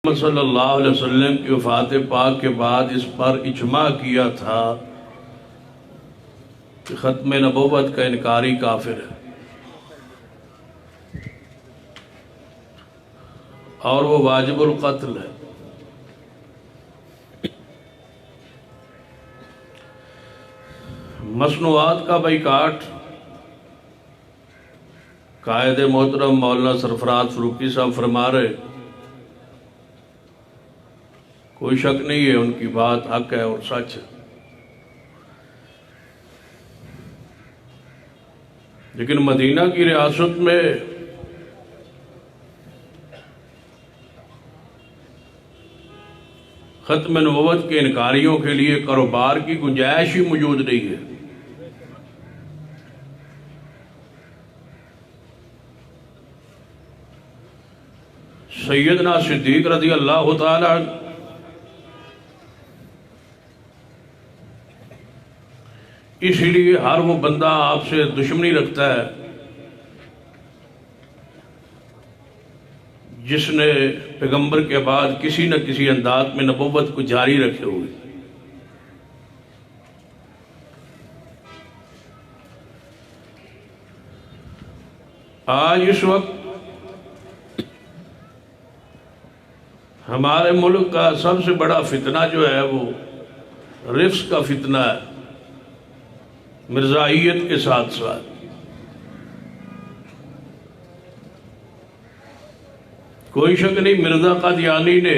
محمد صلی اللہ علیہ وسلم کی وفات پاک کے بعد اس پر اجماع کیا تھا کہ ختم نبوت کا انکاری کافر ہے اور وہ واجب القتل ہے۔ مصنوعات کا بائیکاٹ قائد محترم مولانا سرفراز فاروقی صاحب فرما رہے، کوئی شک نہیں ہے ان کی بات حق ہے اور سچ ہے، لیکن مدینہ کی ریاست میں ختم نبوت کے انکاریوں کے لیے کاروبار کی گنجائش ہی موجود نہیں ہے۔ سیدنا صدیق رضی اللہ تعالی عنہ اس لیے ہر وہ بندہ آپ سے دشمنی رکھتا ہے جس نے پیغمبر کے بعد کسی نہ کسی انداز میں نبوت کو جاری رکھے ہوئے۔ آج اس وقت ہمارے ملک کا سب سے بڑا فتنہ جو ہے وہ رفض کا فتنہ ہے، مرزائیت کے ساتھ ساتھ۔ کوئی شک نہیں، مرزا قادیانی نے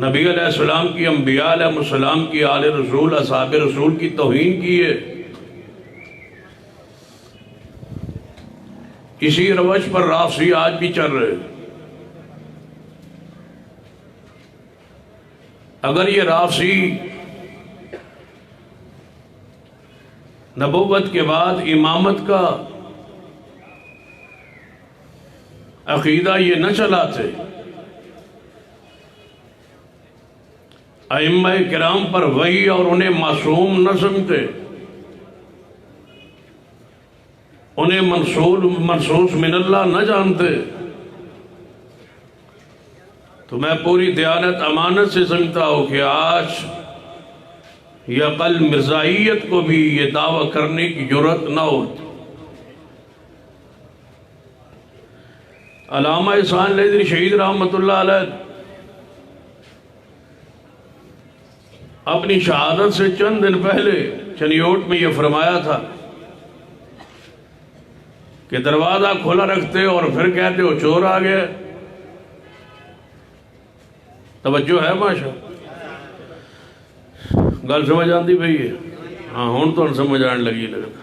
نبی علیہ السلام کی، انبیاء علیہ السلام کی، آل رسول، اصحاب رسول کی توہین کی ہے۔ اسی روش پر رافضی آج بھی چل رہے۔ اگر یہ رافضی نبوت کے بعد امامت کا عقیدہ یہ نہ چلاتے، ائمہ کرام پر وحی اور انہیں معصوم نہ سمجھتے، انہیں منصوص من اللہ نہ جانتے، تو میں پوری دیانت امانت سے سمجھتا ہوں کہ آج یا کل مرزائیت کو بھی یہ دعویٰ کرنے کی جرأت نہ ہوتی۔ علامہ احسان لیدری شہید رحمۃ اللہ علیہ اپنی شہادت سے چند دن پہلے چنیوٹ میں یہ فرمایا تھا کہ دروازہ کھلا رکھتے اور پھر کہتے ہو چور آ گئے۔ توجہ ہے ماشاء گل سمجھ آتی پئی ہے؟ ہاں ہوں تو سمجھ آنے لگی لگتا۔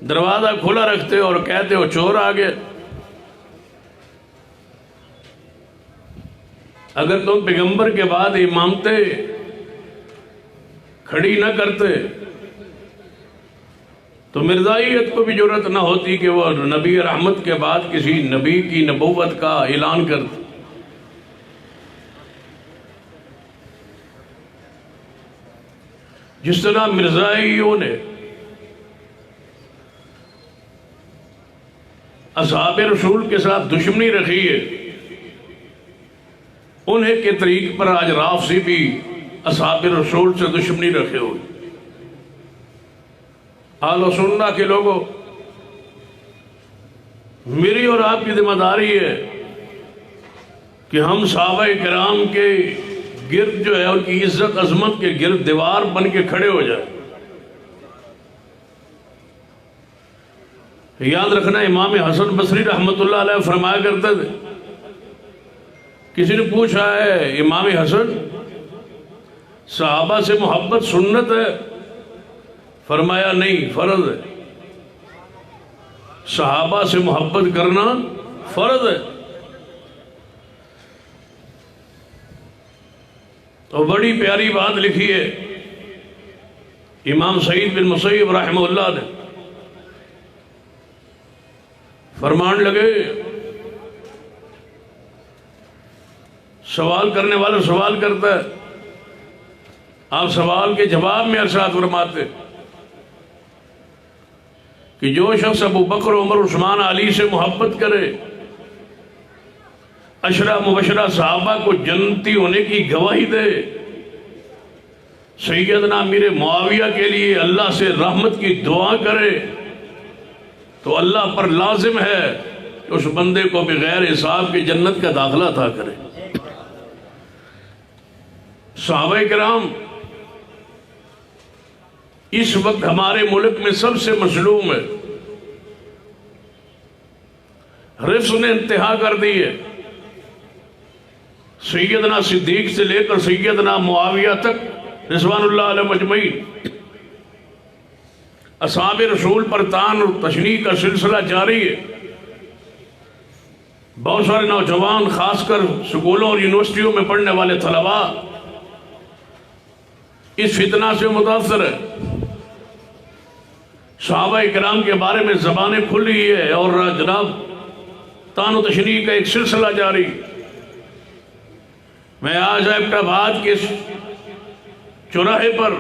دروازہ کھلا رکھتے اور کہتے ہو چور آ گئے۔ اگر تم پیغمبر کے بعد امامتیں کھڑی نہ کرتے تو مرزائیت کو بھی جرأت نہ ہوتی کہ وہ نبی رحمت کے بعد کسی نبی کی نبوت کا اعلان کرتے۔ جس طرح مرزائیوں نے اصحاب رسول کے ساتھ دشمنی رکھی ہے، انہیں کے طریق پر آج رافضی بھی اصحاب رسول سے دشمنی رکھے ہوئے۔ اہل سنہ کے لوگوں، میری اور آپ کی ذمہ داری ہے کہ ہم صحابہ کرام کے گرد جو ہے ان کی عزت عظمت کے گرد دیوار بن کے کھڑے ہو جائے۔ یاد رکھنا، امام حسن بصری رحمت اللہ علیہ فرمایا کرتے تھے، کسی نے پوچھا ہے امام حسن صحابہ سے محبت سنت ہے؟ فرمایا نہیں، فرض ہے۔ صحابہ سے محبت کرنا فرض ہے۔ تو بڑی پیاری بات لکھی ہے امام سعید بن مسیب رحمہ اللہ نے، فرمان لگے، سوال کرنے والا سوال کرتا ہے، آپ سوال کے جواب میں ارشاد فرماتے کہ جو شخص ابو بکر عمر عثمان علی سے محبت کرے عشرہ مبشرہ صحابہ کو جنتی ہونے کی گواہی دے، سیدنا امیر معاویہ کے لیے اللہ سے رحمت کی دعا کرے، تو اللہ پر لازم ہے کہ اس بندے کو بغیر حساب کے جنت کا داخلہ عطا کرے۔ صحابہ کرام اس وقت ہمارے ملک میں سب سے مظلوم ہے، رفض نے انتہا کر دی ہے۔ سیدنا صدیق سے لے کر سیدنا معاویہ تک رضوان اللہ علیہ مجمعین، اصحاب رسول پر طعن اور تشنیع کا سلسلہ جاری ہے۔ بہت سارے نوجوان، خاص کر سکولوں اور یونیورسٹیوں میں پڑھنے والے طلباء اس فتنہ سے متاثر ہے۔ صحابہ کرام کے بارے میں زبانیں کھل رہی ہے اور جناب طعن و تشنیع کا ایک سلسلہ جاری۔ میں آج ایبٹ آباد کے چوراہے پر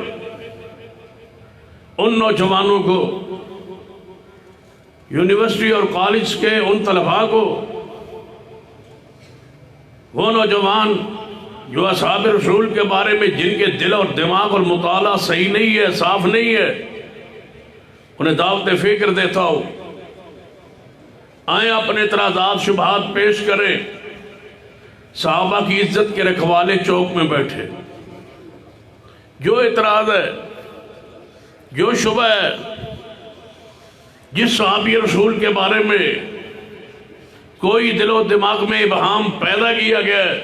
ان نوجوانوں کو، یونیورسٹی اور کالج کے ان طلباء کو، وہ نوجوان جو اصحاب رسول کے بارے میں جن کے دل اور دماغ اور مطالعہ صحیح نہیں ہے، صاف نہیں ہے، انہیں دعوت فکر دیتا ہو، آئیں اپنے اعتراضات شبہات پیش کریں۔ صحابہ کی عزت کے رکھوالے چوک میں بیٹھے، جو اعتراض ہے، جو شبہ ہے، جس صحابی رسول کے بارے میں کوئی دل و دماغ میں ابہام پیدا کیا گیا ہے،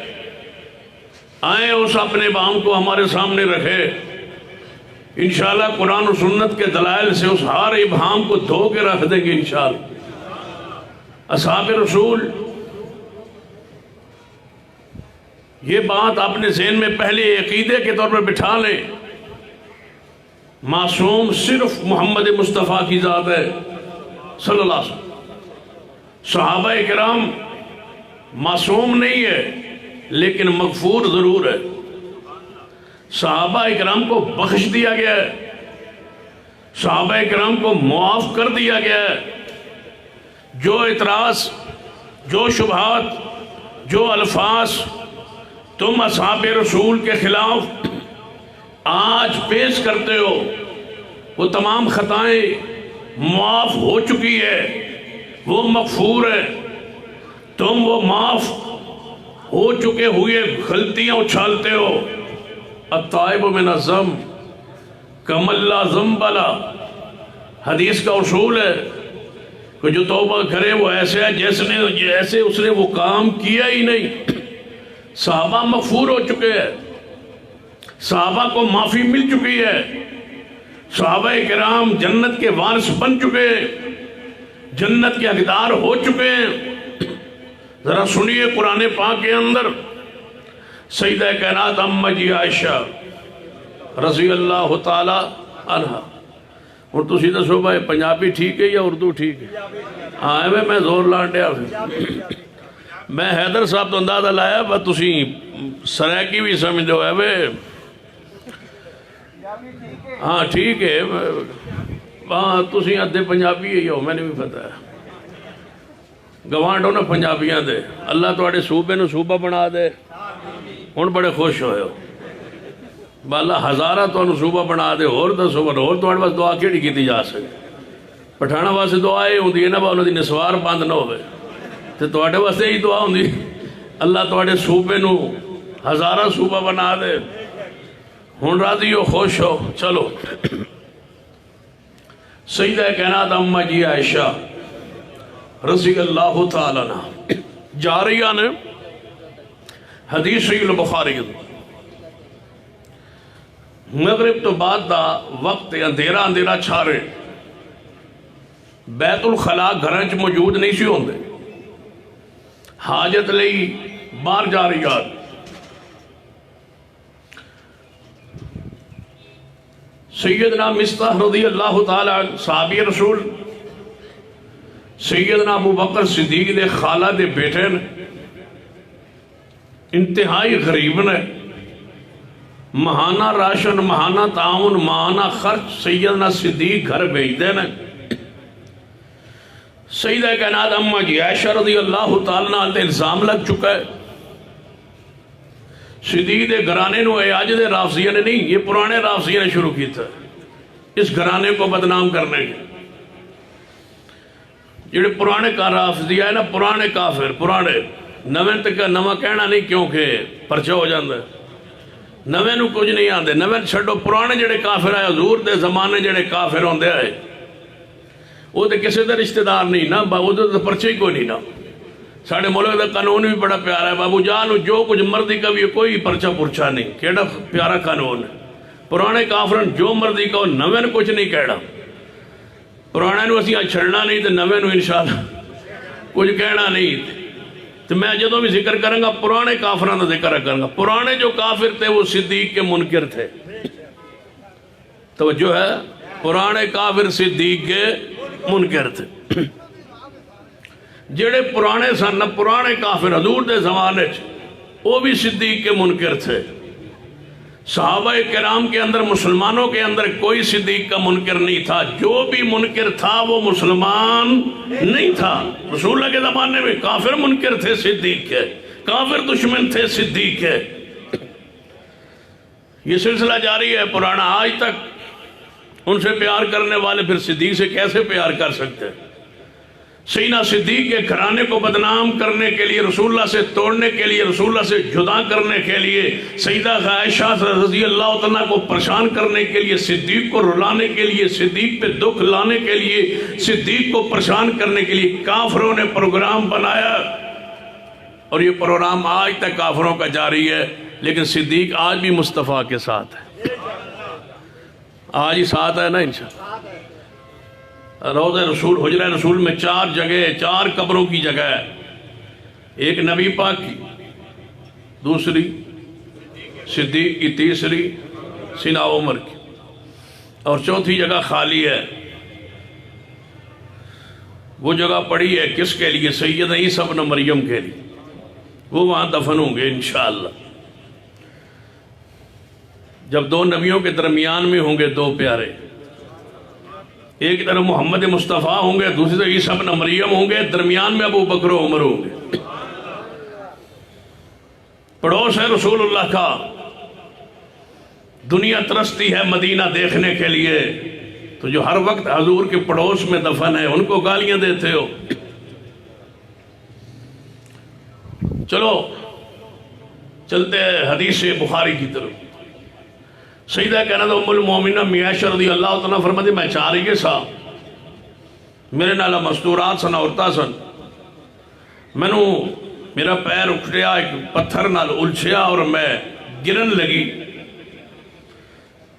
آئیں اس اپنے ابہام کو ہمارے سامنے رکھے۔ انشاءاللہ قرآن و سنت کے دلائل سے اس ہر ابہام کو دھو کے رکھ دیں گے انشاءاللہ۔ اصحاب رسول، یہ بات اپنے ذہن میں پہلے عقیدے کے طور پر بٹھا لیں، معصوم صرف محمد مصطفیٰ کی ذات ہے صلی اللہ علیہ وسلم۔ صحابہ کرام معصوم نہیں ہے لیکن مغفور ضرور ہے۔ صحابہ کرام کو بخش دیا گیا ہے، صحابہ کرام کو معاف کر دیا گیا ہے۔ جو اعتراض، جو شبہات، جو الفاظ تم اصحاب رسول کے خلاف آج پیش کرتے ہو، وہ تمام خطائیں معاف ہو چکی ہے، وہ مغفور ہے۔ تم وہ معاف ہو چکے ہوئے غلطیاں اچھالتے ہو۔ التائب من الذنب کمن لا ذنب لہ، حدیث کا اصول ہے کہ جو توبہ کرے وہ ایسے ہے جیسے اس نے وہ کام کیا ہی نہیں۔ صحابہ مغفور ہو چکے ہیں، صحابہ کو معافی مل چکی ہے، صحابہ کرام جنت کے وارث بن چکے ہیں، جنت کے حقدار ہو چکے ہیں۔ ذرا سنیے قرآن پاک کے اندر سیدہ کائنات اماں جی عائشہ رضی اللہ تعالی عنہ، اور تسی دسو بھائی پنجابی ٹھیک ہے یا اردو ٹھیک ہے؟ ہاں میں زور لانڈیا میں حیدر صاحب تو اندازہ لایا بس تسی سرائکی بھی سمجھ دو ہے۔ ہاں ٹھیک ہے، ہاں تسی ادھے پنجابی ہے ہو، میں نے بھی پتا ہے۔ گوانڈ ہو نا پنجابیاں دے، اللہ تواڈے صوبے نو صوبہ بنا دے، ہن بڑے خوش ہوئے ہو۔ بالا ہزارہ تو صوبہ بنا دے، اور دسو اور تواڈے پاس دعا کیڑی کیتی جا سکے؟ پٹھانا واسطے دعا یہ ہوندی ہے نا با انہاں دی نسوار بند نہ ہوئے، تے تواڈے واسطے یہی دعا ہوندی اللہ تواڈے صوبے نو ہزارہ صوبہ بنا دے۔ ہن راضی ہو، خوش ہو۔ چلو سیدہ کائنات اماں جی عائشہ رضی اللہ تعالیٰ عنہ جاریہ نے حدیث صحیح البخاری مغرب تو بعد دا وقت اندھیرا اندھیرا چھارے، بیت الخلاء گھراں چ موجود نہیں سی ہوندے، حاجت لئی باہر جا رہی یاد۔ سیدنا مصطح رضی اللہ تعالی عنہ صحابی رسول، سیدنا ابو بکر صدیق دے خالہ دے بیٹے نے، انتہائی غریب نے، ماہانہ راشن، ماہانہ تعاون، ماہانہ خرچ سیدنا صدیق گھر بھیج دے نے۔ سیدہ کائنات اماں جی عائشہ رضی اللہ تعالیٰ عنہ الزام لگ چکا ہے صدیق دے گھرانے نو اج دے رافضیہ نے نہیں، یہ پرانے رافضیہ نے شروع کی تھا اس گھرانے کو بدنام کرنے کے۔ جڑے پرانے کا رافضیہ ہے نا، پرانے کافر، پرانے نویں تک نواں کہنا نہیں کیونکہ پرچہ ہو جاندہ ہے، نویں نو کچھ نہیں آندے، نویں چھڑو پرانے جڑے کافر آئے حضور دے زمانے جڑے کافر ہوندے آئے وہ تو کسی دا رشتہ دار نہیں نا، وہ تو پرچہ ہی کوئی نہیں نا۔ ساڑھے ملک دا قانون بھی بڑا پیارا ہے، بابو جان جو کچھ مردی کا بھی کوئی پرچہ پرچہ نہیں، کیڑا پیارا قانون ہے۔ پرانے کافرن جو مردی کا نویں کچھ نہیں کہڑا، پرانے نو اسی چھڑنا نہیں تو نویں نو انشاءاللہ کچھ کہنا نہیں۔ تو میں جدوں بھی ذکر کروں گا پرانے کافران دا ذکر کروں گا۔ پرانے جو کافر تھے وہ صدیق کے منکر تھے، توجہ ہے، پرانے کافر صدیق کے منکر تھے۔ جڑے پرانے سن، پرانے کافر حضور دے زمانے وہ بھی صدیق کے منکر تھے۔ صحابہ کرام کے اندر، مسلمانوں کے اندر کوئی صدیق کا منکر نہیں تھا، جو بھی منکر تھا وہ مسلمان نہیں تھا۔ رسول اللہ کے زمانے میں کافر منکر تھے صدیق کے، کافر دشمن تھے صدیق کے۔ یہ سلسلہ جاری ہے پرانا آج تک۔ ان سے پیار کرنے والے پھر صدیق سے کیسے پیار کر سکتے؟ سیدنا صدیق کے گھرانے کو بدنام کرنے کے لیے، رسول اللہ سے توڑنے کے لیے، رسول اللہ سے جدا کرنے کے لیے، سیدہ عائشہ رضی اللہ عنہا کو پریشان کرنے کے لیے، صدیق کو رلانے کے لیے، صدیق پہ دکھ لانے کے لیے، صدیق کو پریشان کرنے کے لیے کافروں نے پروگرام بنایا، اور یہ پروگرام آج تک کافروں کا جاری ہے۔ لیکن صدیق آج بھی مصطفیٰ کے ساتھ ہے، آج ہی ساتھ ہے نا انشاءاللہ۔ روضہ رسول، حجرہ رسول میں 4 جگہ، 4 قبروں کی جگہ ہے، ایک نبی پاک کی، دوسری صدیق کی، تیسری سیدنا عمر کی، اور چوتھی جگہ خالی ہے۔ وہ جگہ پڑی ہے کس کے لیے؟ سیدنا عیسیٰ ابن مریم کے لیے، وہ وہاں دفن ہوں گے انشاءاللہ۔ جب 2 نبیوں کے درمیان میں ہوں گے 2 پیارے، ایک طرف محمد مصطفیٰ ہوں گے، دوسری طرف عیسیٰ ابن مریم ہوں گے، درمیان میں ابو بکر و عمر ہوں گے۔ پڑوس ہے رسول اللہ کا، دنیا ترستی ہے مدینہ دیکھنے کے لیے، تو جو ہر وقت حضور کے پڑوس میں دفن ہے ان کو گالیاں دیتے ہو۔ چلو چلتے ہیں حدیث بخاری کی طرف۔ سیدہ کہنا ام المومنہ عائشہ رضی اللہ تعالیٰ فرماتی میں چاہ رہی سا، میرے نالا مستورات سن عورتہ سن، مینوں میرا پیر اکھڑیا ایک پتھر نال الجھیا اور میں گرن لگی۔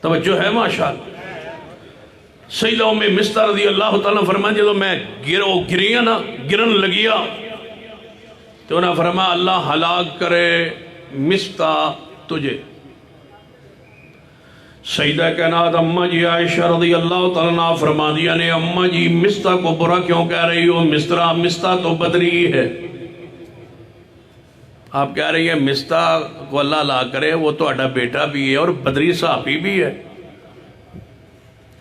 توجہ ہے ماشاءاللہ۔ سیدہ ام مستہ رضی اللہ تعالیٰ فرماتی جب میں گریا نا، گرن لگیا، تو انہاں فرمایا اللہ ہلاک کرے مستہ تجھے۔ سیدہ کائنات اماں جی عائشہ رضی اللہ تعالیٰ عنہ فرما دیا نے اماں جی مستہ کو برا کیوں کہہ رہی ہو؟ مستہ تو بدری ہے۔ آپ کہہ رہی ہیں مستہ کو اللہ لا کرے، وہ تو اڈا بیٹا بھی ہے اور بدری صحابی بھی ہے،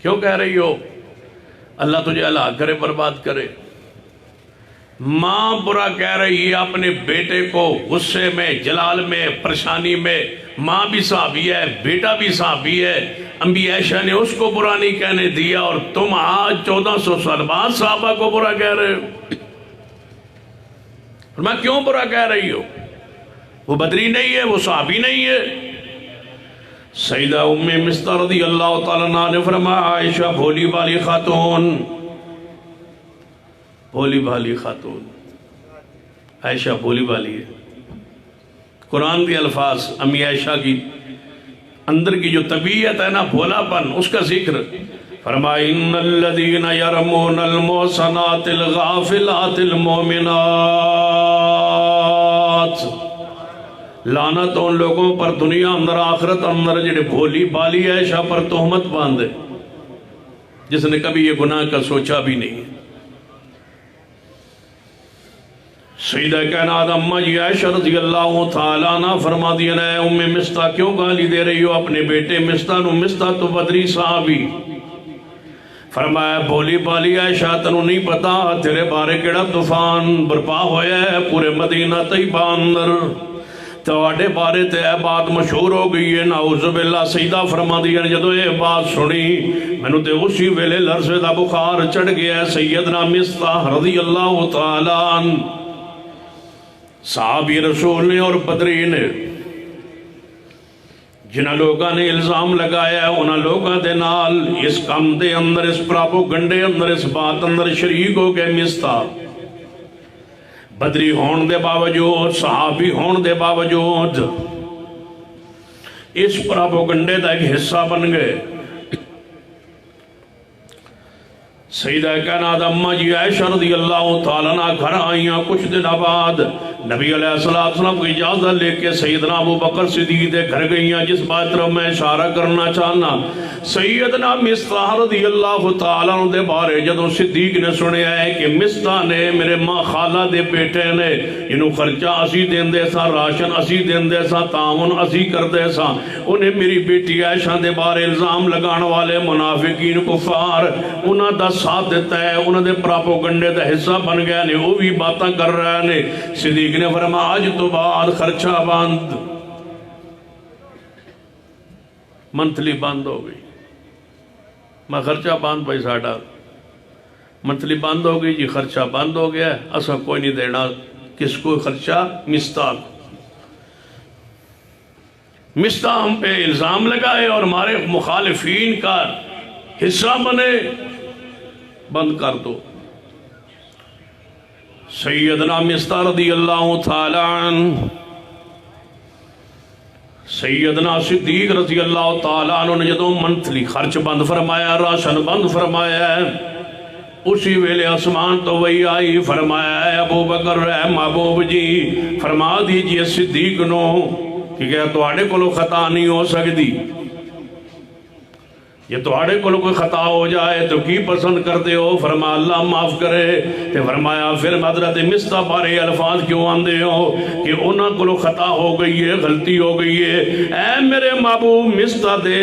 کیوں کہہ رہی ہو اللہ تجھے اللہ کرے، برباد کرے؟ ماں برا کہہ رہی ہے اپنے بیٹے کو، غصے میں، جلال میں، پریشانی میں۔ ماں بھی صحابی ہے، بیٹا بھی صحابی ہے، انبی عائشہ نے اس کو برا نہیں کہنے دیا، اور تم آج 1400 سال بعد صحابہ کو برا کہہ رہے ہو۔ میں کیوں برا کہہ رہی ہو؟ وہ بدری نہیں ہے، وہ صحابی نہیں ہے۔ سیدہ ام مستہ رضی اللہ تعالیٰ عنہ نے فرمایا عائشہ بھولی بالی خاتون، بھولی بھالی خاتون، عائشہ بھولی بالی ہے۔ قرآن کے الفاظ امی عائشہ کی اندر کی جو طبیعت ہے نا، بھولا پن، اس کا ذکر فرمایا ان الذین یرمون المحصنات الغافلات المؤمنات، لعنت ان لوگوں پر دنیا اندر آخرت اندر جڑے بھولی بالی عائشہ پر تہمت باندھے، جس نے کبھی یہ گناہ کا سوچا بھی نہیں۔ سیدہ کائنات اماں جی عائشہ رضی اللہ تعالیٰ عنہ فرما دیا نے ام مستہ کیوں گالی دے رہی ہو اپنے بیٹے مستہ نو؟ مستہ تو بدری صحابی، فرمایا بولی بالی عائشہ تنوں نہیں پتا تیرے بارے کیڑا طوفان برپا ہویا ہے پورے مدینہ طیبہ اندر، تواڈے بارے تے اے بات مشہور ہو گئی ہے۔ نعوذ باللہ سیدہ فرما دیا جدو یہ بات سنی مینوں تے اسی ویلے لرزے دا بخار چڑھ گیا۔ سیدنا مصطح رضی اللہ تعالیٰ عنہ صحابی رسول نے اور بدری نے جنہاں لوگاں نے الزام لگایا ہے انہاں لوگاں دے نال اس کام دے اندر اس پراپو گنڈے اندر اس بات اندر شریک ہو گئے۔ مصطح بدری ہون دے باوجود صحابی ہون دے باوجود اس پراپو گنڈے دا ایک حصہ بن گئے۔ سیدہ کائنات اماں جی عائشہ رضی اللہ تعالیٰ عنہ گھر آئیاں کچھ دن بعد نبی علیہ السلام کو اجازت لے کے سیدنا ابو بکر صدیق دے گھر گئیاں، جس بات طرف میں اشارہ کرنا چاہنا سیدنا مصطح رضی اللہ تعالیٰ عنہ دے بارے جدوں صدیق نے سنیا ہے کہ مصطح نے میرے ماں خالہ دے بیٹے نے انہوں خرچہ اسی دین دے سا، راشن اسی دین دے سا، تعاون اسی کر دے سا، انہیں میری بیٹی عائشہ دے بارے الزام لگان والے منافقین کفار انہاں دا ساتھ دیتا ہے، انہاں دے پراپوگنڈے دا حصہ بن گیا نے، وہ بھی باتاں کر رہے نے۔ صدیق نے فرمایا آج تو بعد خرچہ بند، منتھلی بند ہو گئی، میں خرچہ بند بھائی ساڑھا منتھلی بند ہو گئی جی، خرچہ بند ہو گیا، اسا کوئی نہیں دینا کس کو خرچہ؟ مصطح ہم پہ الزام لگائے اور ہمارے مخالفین کا حصہ بنے، بند کر دو۔ سیدنا مصطح رضی اللہ تعالیٰ عنہ سیدنا صدیق رضی اللہ تعالیٰ عنہ نے جدوں منتھلی خرچ بند فرمایا، راشن بند فرمایا، اسی ویلے آسمان تو وہی آئی، فرمایا اے ابو بکر اے محبوب جی فرما دیجئے صدیق نو کہ کیا تواڈے کولوں خطا نہیں ہو سکتی، یہ تواڈے کولوں کوئی خطا ہو جائے تو کی پسند کرتے ہو؟ فرمایا اللہ معاف کرے۔ تے فرمایا پھر حضرت مصطح بارے الفاظ کیوں آندے ہو کہ انہاں کولوں خطا ہو گئی ہے، غلطی ہو گئی ہے؟ اے میرے محبوب مصطح دے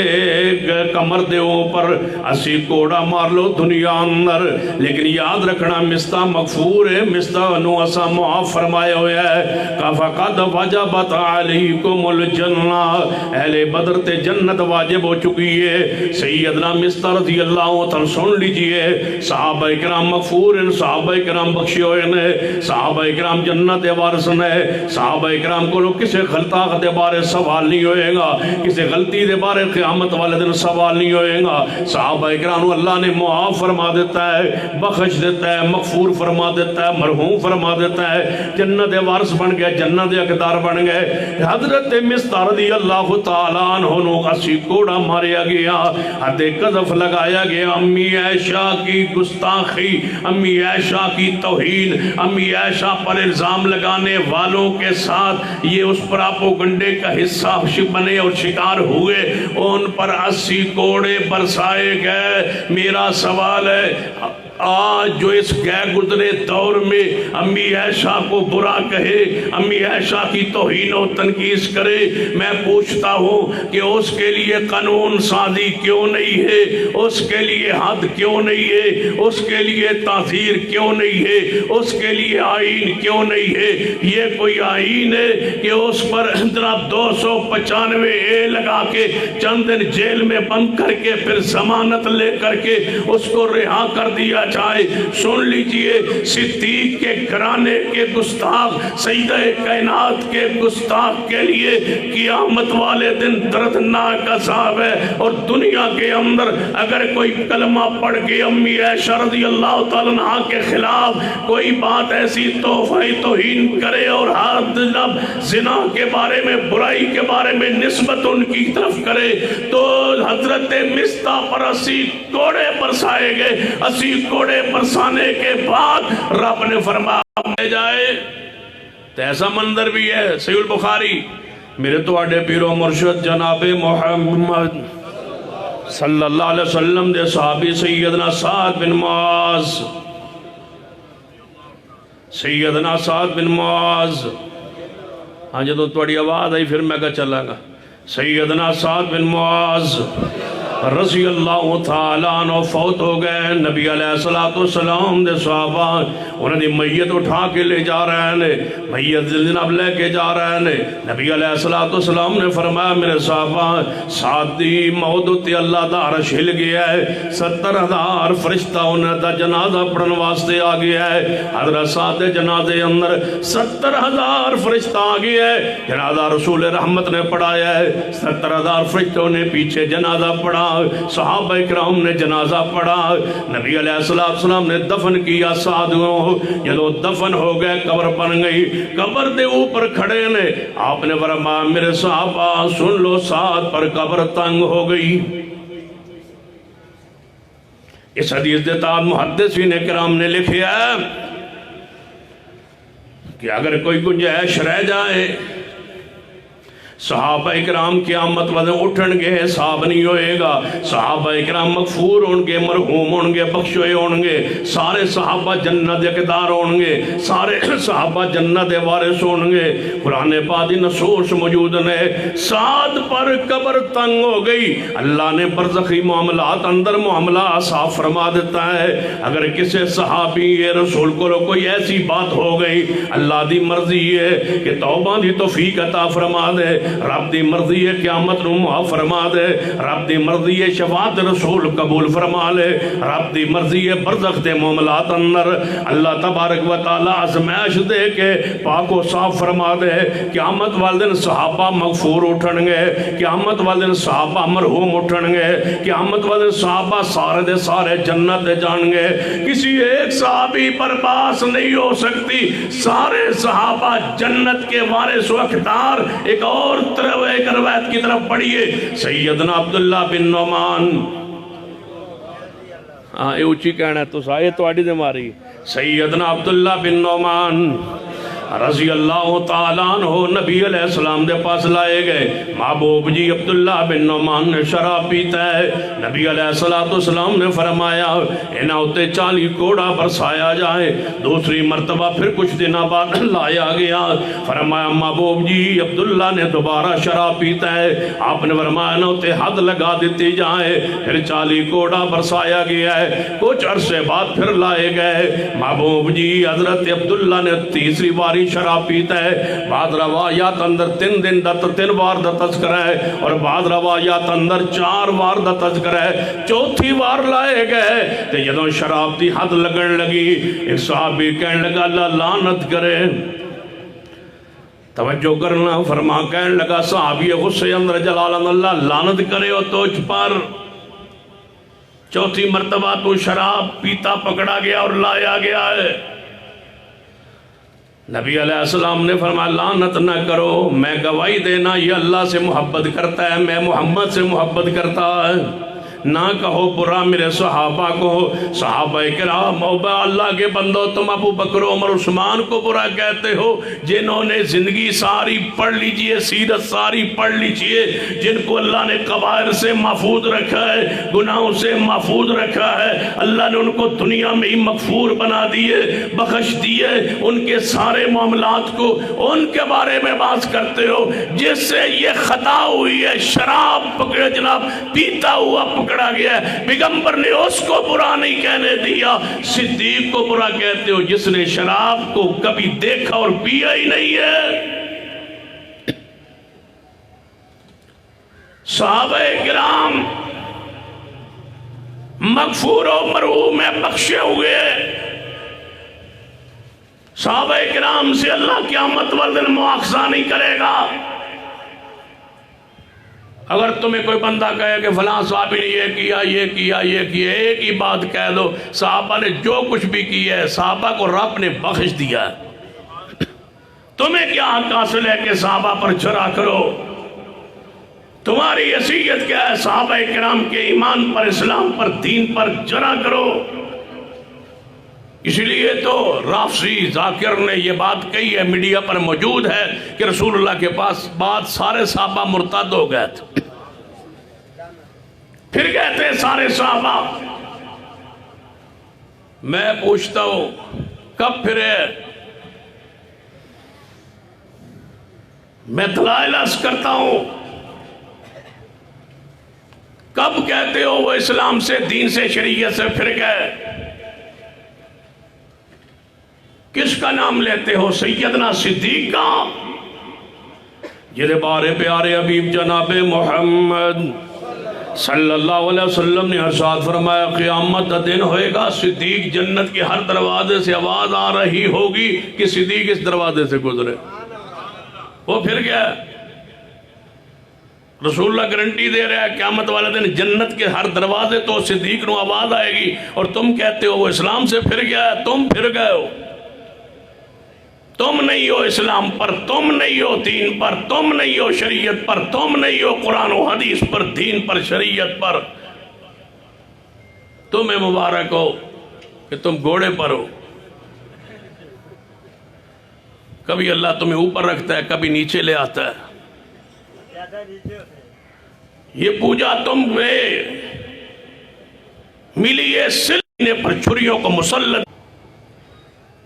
کمر دے اوپر اسی کوڑا مار لو دنیا اندر، لیکن یاد رکھنا مصطح مغفور ہے، مصطح نو اسا معاف فرمائے ہوئے ہے۔ فقد وجبت علیکم الجنہ، اہل بدر تے جنت واجب ہو چکی ہے۔ سیدنا مصطح رضی اللہ تعالیٰ سن لیجئے، صحابہ کرام مغفور ہیں، صحابہ کرام بخشے ہوئے ہیں، صحابہ کرام جنت وارث ہیں، صحابہ کرام کو کسی غلطہ دے بارے سوال نہیں ہوئے گا، کسی غلطی دے بارے قیامت والے دن سوال نہیں ہوئے گا۔ صحابہ کرام اللہ نے معاف فرما دیتا ہے، بخش دیتا ہے، مغفور فرما دیتا ہے، مرحوم فرما دیتا ہے، جنت وارث بن گئے، جنت حقدار بن گئے۔ حضرت مصطح رضی اللہ تعالیٰ عنہ نو اسی کوڑا ماریا گیا، حد قذف لگایا گیا، امی عائشہ کی گستاخی، امی عائشہ کی توہین، امی عائشہ پر الزام لگانے والوں کے ساتھ یہ اس پراپوگنڈے کا حصہ بنے اور شکار ہوئے، ان پر 80 کوڑے برسائے گئے۔ میرا سوال ہے آج جو اس گئے گزرے دور میں امی عائشہ کو برا کہے، امی عائشہ کی توہین و تنقید کرے، میں پوچھتا ہوں کہ اس کے لیے قانون سازی کیوں نہیں ہے؟ اس کے لیے حد کیوں نہیں ہے؟ اس کے لیے تعزیر کیوں نہیں ہے؟ اس کے لیے آئین کیوں نہیں ہے؟ یہ کوئی آئین ہے کہ اس پر جناب 295 اے لگا کے چند دن جیل میں بند کر کے پھر ضمانت لے کر کے اس کو رہا کر دیا جائے؟ سن لیجئے، صدیق کے گھرانے کے گستاخ، سیدہ کائنات کے گستاخ کے لیے قیامت والے دن دردناک عذاب ہے، اور دنیا کے اندر اگر کوئی کلمہ پڑھ کے امی عائشہ رضی اللہ تعالیٰ عنہ کے خلاف کوئی بات ایسی تحفہ توہین کرے اور جناب زنا کے بارے میں، برائی کے بارے میں نسبت ان کی طرف کرے، تو حضرت مصطح پر 80 کوڑے برسائے گئے۔ 80 کوڑے برسانے کے بعد رب نے فرمایا لے جائے۔ تو ایسا منظر بھی ہے صحیح البخاری، میرے تو آڈے پیر و مرشد جناب محمد صلی اللہ علیہ وسلم دے صحابی سیدنا سعد بن معاذ، سیدنا سعد بن معاذ، ہاں جدو تھوڑی آواز آئی پھر میں کہا چلا گا، سیدنا سعد بن معاذ رضی اللہ تعالیٰ عنہ فوت ہو گئے. نبی علیہ السلام دے صحابہ انہوں نے میت اٹھا کے لے جا رہے ہیں, میت جناب لے کے جا رہے ہیں. نبی علیہ السلام نے فرمایا میرے صحابہ ساتھ دی موت تے اللہ دا عرش ہل گیا ہے, 70,000 فرشتہ انہیں دا جنازہ پڑھن واسطے آ گیا ہے. حضرت ساتھ جنازے اندر 70,000 فرشتہ آ گیا ہے. جنازہ رسول رحمت نے پڑھایا ہے, 70,000 فرشتوں نے پیچھے جنازہ پڑھا, صحابہ اکرام نے جنازہ پڑھا. نبی علیہ السلام نے دفن کیا ساتھیوں. جدو دفن ہو گئے قبر بن گئی, قبر دے اوپر کھڑے نے. آپ نے فرمایا میرے صحابہ سن لو ساتھ پر قبر تنگ ہو گئی. اس حدیث دے تحت محدثین کرام نے لکھیا ہے کہ اگر کوئی گنجائش رہ جائے صحابہ اکرام قیامت والے اٹھن گے حساب نہیں ہوئے گا. صحابہ اکرام مغفور ہوں گے, مرحوم ہوں گے, بخشوئے ہوں گے. سارے صحابہ جنت اقدار ہوں گے, سارے صحابہ جنت وارث ہوں گے. قرآن پاک دی نصوص موجود نے. سعد پر قبر تنگ ہو گئی. اللہ نے برزخی معاملات اندر معاملہ صاف فرما دیتا ہے. اگر کسی صحابی رسول کو کوئی ایسی بات ہو گئی, اللہ دی مرضی ہے کہ توبہ دی توفیق عطا فرما دے, رب دی مرضی ہے قیامت نو معاف فرما دے, رب دی مرضی ہے شفاعت رسول قبول فرما لے, رب دی مرضی ہے برزخ دے معاملات اندر اللہ تبارک و تعالی آزمائش دے کے پاک و صاف فرما دے. قیامت والے دن صحابہ مغفور اٹھن گے, قیامت والے دن صحابہ مرحوم اٹھن گے, قیامت والے دن صحابہ سارے دے سارے جنت دے جان گے. کسی ایک صحابی پر باس نہیں ہو سکتی, سارے صحابہ جنت کے وارث و اقدار. ایک اور ایک روایت کی طرف پڑھیے, سیدنا عبداللہ بن نعمان, یہ اونچی کہنا ہے تو سایہ تو آڑی دے ماری, سیدنا عبداللہ بن نعمان رضی اللہ تعالیٰ عنہ نبی علیہ السلام دے پاس لائے گئے. محبوب جی عبداللہ بن نعمان نے شراب پیتا ہے. نبی علیہ السلام نے فرمایا انہاں اتے 40 کوڑا برسایا جائے. دوسری مرتبہ پھر کچھ دنوں بعد لایا گیا. فرمایا محبوب جی عبداللہ نے دوبارہ شراب پیتا ہے. آپ نے فرمایا نہ اتے حد لگا دیتی جائے. پھر 40 کوڑا برسایا گیا ہے. کچھ عرصے بعد پھر لائے گئے. محبوب جی حضرت عبداللہ نے تیسری بار شراب پیتا ہے. بعض روایات اندر 3 بار دا تذکرہ ہے اور بعض روایات اندر 4 بار دا تذکرہ ہے. چوتھی بار لائے گئے تو جدوں شراب دی حد لگن لگی, ایک صحابی کہنے لگا اللہ لعنت کرے. توجہ کرنا, فرما کہنے لگا صحابی غصے اندر جلال اللہ لعنت کرے ہو تجھ پر. چوتھی مرتبہ تو شراب پیتا پکڑا گیا اور لایا گیا ہے. نبی علیہ السلام نے فرمایا لعنت نہ کرو, میں گواہی دینا یہ اللہ سے محبت کرتا ہے, میں محمد سے محبت کرتا ہے. نہ کہو برا میرے صحابہ کو. صحابہ کرام اللہ کے بندو تم ابو بکر عمر عثمان کو برا کہتے ہو جنہوں نے زندگی ساری پڑھ لیجئے, سیرت ساری پڑھ لیجئے, جن کو اللہ نے کبائر سے محفوظ رکھا ہے, گناہوں سے محفوظ رکھا ہے. اللہ نے ان کو دنیا میں ہی مغفور بنا دیے, بخش دیے. ان کے سارے معاملات کو ان کے بارے میں بات کرتے ہو. جس سے یہ خطا ہوئی ہے شراب پکڑے جناب پیتا ہوا پکڑا گیا ہے, پیغمبر نے اس کو برا نہیں کہنے دیا. صدیق کو برا کہتے ہو جس نے شراب کو کبھی دیکھا اور پیا ہی نہیں ہے. صحابہ کرام مغفور و مرحوم میں بخشے ہوئے. صحابہ کرام سے اللہ قیامت والے دن مواخذہ نہیں کرے گا. اگر تمہیں کوئی بندہ کہے کہ فلاں صحابی نے یہ کیا یہ کیا یہ کیا, ایک ہی بات کہہ دو صحابہ نے جو کچھ بھی کیا ہے صحابہ کو رب نے بخش دیا ہے. تمہیں کیا حق حاصل ہے کہ صحابہ پر جرح کرو؟ تمہاری حیثیت کیا ہے صحابہ کرام کے ایمان پر, اسلام پر, دین پر جرح کرو؟ اسی لیے تو رافضی ذاکر نے یہ بات کہی ہے, میڈیا پر موجود ہے کہ رسول اللہ کے پاس بعد سارے صحابہ مرتد ہو گئے تھے. پھر کہتے ہیں سارے صحابہ. میں پوچھتا ہوں کب پھرے؟ میں دلائل عرض کرتا ہوں کب کہتے ہو وہ اسلام سے، دین سے، شریعت سے پھر گئے؟ کس کا نام لیتے ہو؟ سیدنا صدیق کا، جنہیں بارے پیارے حبیب جناب محمد صلی اللہ علیہ وسلم نے ارشاد فرمایا قیامت کا دن ہوئے گا، صدیق جنت کے ہر دروازے سے آواز آ رہی ہوگی کہ صدیق اس دروازے سے گزرے، وہ پھر گیا۔ رسول اللہ گارنٹی دے رہا ہے قیامت والے دن جنت کے ہر دروازے تو صدیق نو آواز آئے گی، اور تم کہتے ہو وہ اسلام سے پھر گیا ہے۔ تم پھر گئے ہو، تم نہیں ہو اسلام پر، تم نہیں ہو دین پر، تم نہیں ہو شریعت پر، تم نہیں ہو قرآن و حدیث پر، دین پر، شریعت پر۔ تمہیں مبارک ہو کہ تم گھوڑے پر ہو۔ کبھی اللہ تمہیں اوپر رکھتا ہے، کبھی نیچے لے آتا ہے۔ یہ پوجا تم میں ملی ہے سلنے پر چھریوں کو مسلط۔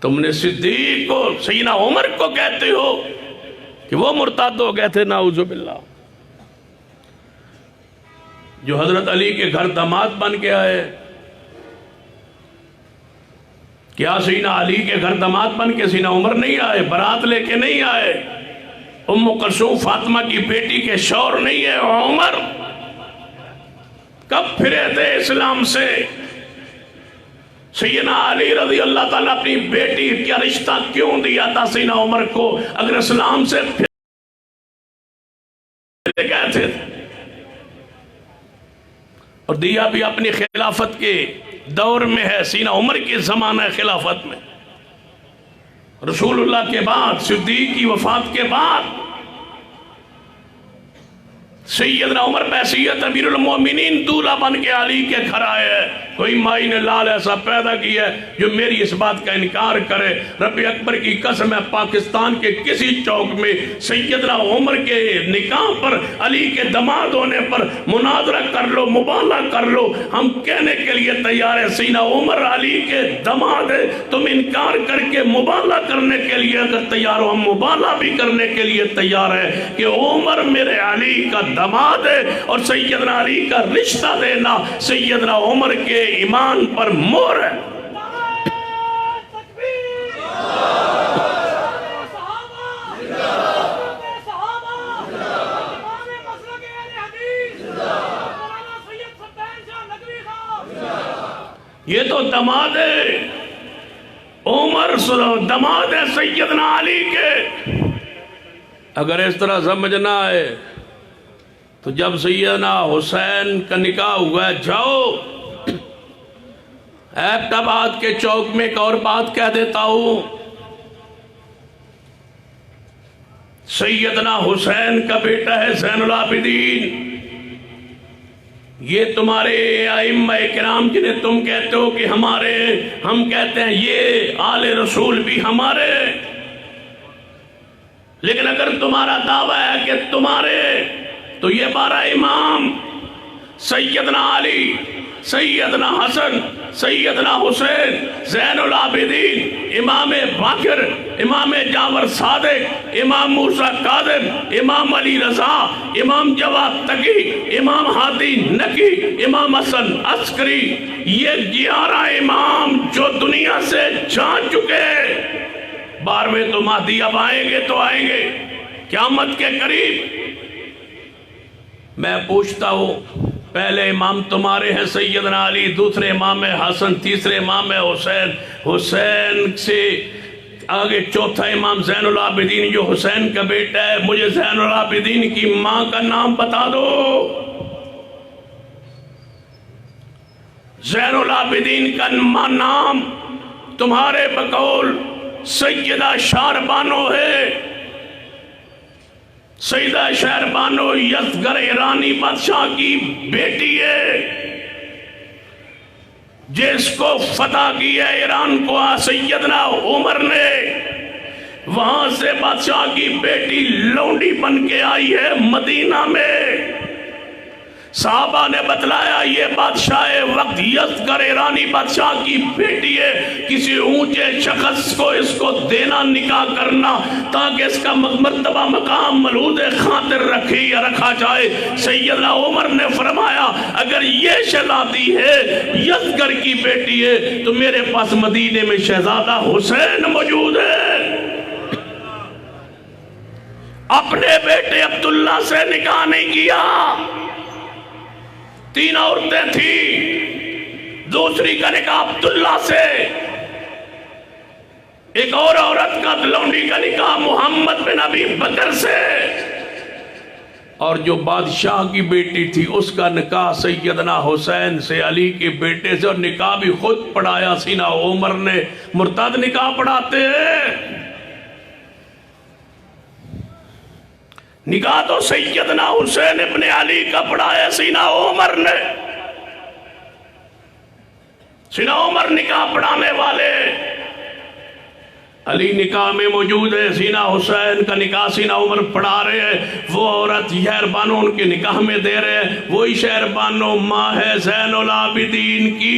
تم نے صدیق کو، سیدنا عمر کو کہتے ہو کہ وہ مرتد ہو گئے تھے، نعوذ باللہ، جو حضرت علی کے گھر داماد بن کے آئے۔ کیا سیدنا علی کے گھر داماد بن کے سیدنا عمر نہیں آئے؟ برات لے کے نہیں آئے؟ ام کلثوم فاطمہ کی بیٹی کے شوہر نہیں ہے عمر؟ کب پھرے تھے اسلام سے؟ سیدنا علی رضی اللہ تعالیٰ اپنی بیٹی کا رشتہ کیوں دیا تھا سیدنا عمر کو اگر اسلام سے پھر گئے تھے؟ اور دیا بھی اپنی خلافت کے دور میں ہے، سیدنا عمر کے زمانہ خلافت میں، رسول اللہ کے بعد، صدیق کی وفات کے بعد سیدنا عمر بحیثیت امیر المومنین دولہا بن کے علی کے گھر آئے ہیں۔ کوئی مائی نے لال ایسا پیدا کیا ہے جو میری اس بات کا انکار کرے، رب اکبر کی قسم ہے پاکستان کے کسی چوک میں سیدنا عمر کے نکاح پر، علی کے داماد ہونے پر مناظرہ کر لو، مبالغہ کر لو، ہم کہنے کے لیے تیار ہے سیدنا عمر علی کے داماد ہے۔ تم انکار کر کے مبالغہ کرنے کے لیے اگر تیار ہو، ہم مبالغہ بھی کرنے کے لیے تیار ہے کہ عمر میرے علی کا داماد ہے، اور سیدنا علی کا رشتہ دینا سیدنا عمر کے ایمان پر مہر ہے۔ یہ تو داماد ہے، عمر داماد ہے سیدنا علی کے۔ اگر اس طرح سمجھنا ہے تو جب سیدنا حسین کا نکاح ہوا ہے، جاؤ ایبٹ آباد کے چوک میں ایک اور بات کہہ دیتا ہوں، سیدنا حسین کا بیٹا ہے زین العابدین۔ یہ تمہارے ائمہ کرام جنہیں تم کہتے ہو کہ ہمارے، ہم کہتے ہیں یہ آل رسول بھی ہمارے، لیکن اگر تمہارا دعویٰ ہے کہ تمہارے، تو یہ 12 امام سیدنا علی، سیدنا حسن، سیدنا حسین، زین العابدین، امام باقر، امام جعفر صادق، امام موسیٰ کاظم، امام علی رضا، امام جواد تقی، امام ہادی نقی، امام حسن عسکری، یہ 11 امام جو دنیا سے جا چکے، 12ویں تو مہدی اب آئیں گے تو آئیں گے قیامت کے قریب۔ میں پوچھتا ہوں، پہلے امام تمہارے ہیں سیدنا علی، دوسرے امام حسن، تیسرے امام حسین، حسین سے آگے چوتھا امام زین العابدین جو حسین کا بیٹا ہے۔ مجھے زین العابدین کی ماں کا نام بتا دو۔ زین العابدین کا نام تمہارے بقول سیدہ شہربانو ہے، سیدہ شہربانو یزگر ایرانی بادشاہ کی بیٹی ہے، جس کو فتح کیا ایران کو سیدنا عمر نے، وہاں سے بادشاہ کی بیٹی لونڈی بن کے آئی ہے مدینہ میں۔ صحابہ نے بتلایا یہ بادشاہ وقت یزگر ایرانی بادشاہ کی بیٹی ہے، کسی اونچے شخص کو اس کو دینا، نکاح کرنا، تاکہ اس کا مرتبہ مقام ملحوظ خاطر رکھے یا رکھا جائے۔ سیدنا عمر نے فرمایا اگر یہ شہزادی ہے، یزگر کی بیٹی ہے، تو میرے پاس مدینے میں شہزادہ حسین موجود ہے۔ اپنے بیٹے عبداللہ سے نکاح نہیں کیا، 3 عورتیں تھیں، دوسری کا نکاح عبداللہ سے، ایک اور عورت کا لونڈی کا نکاح محمد بن ابی بکر سے، اور جو بادشاہ کی بیٹی تھی اس کا نکاح سیدنا حسین سے، علی کے بیٹے سے، اور نکاح بھی خود پڑھایا سیدنا عمر نے۔ مرتد نکاح پڑھاتے ہیں، نکاح تو سیدنا حسین ابن علی کا پڑھایا سیدنا عمر نے۔ سیدنا عمر نکاح پڑھانے والے، علی نکاح میں موجود ہے، سیدنا حسین کا نکاح سیدنا عمر پڑھا رہے ہیں۔ وہ عورت شہر بانو ان کے نکاح میں دے رہے ہیں، وہی شہر بانو ماں ہے زین العابدین کی۔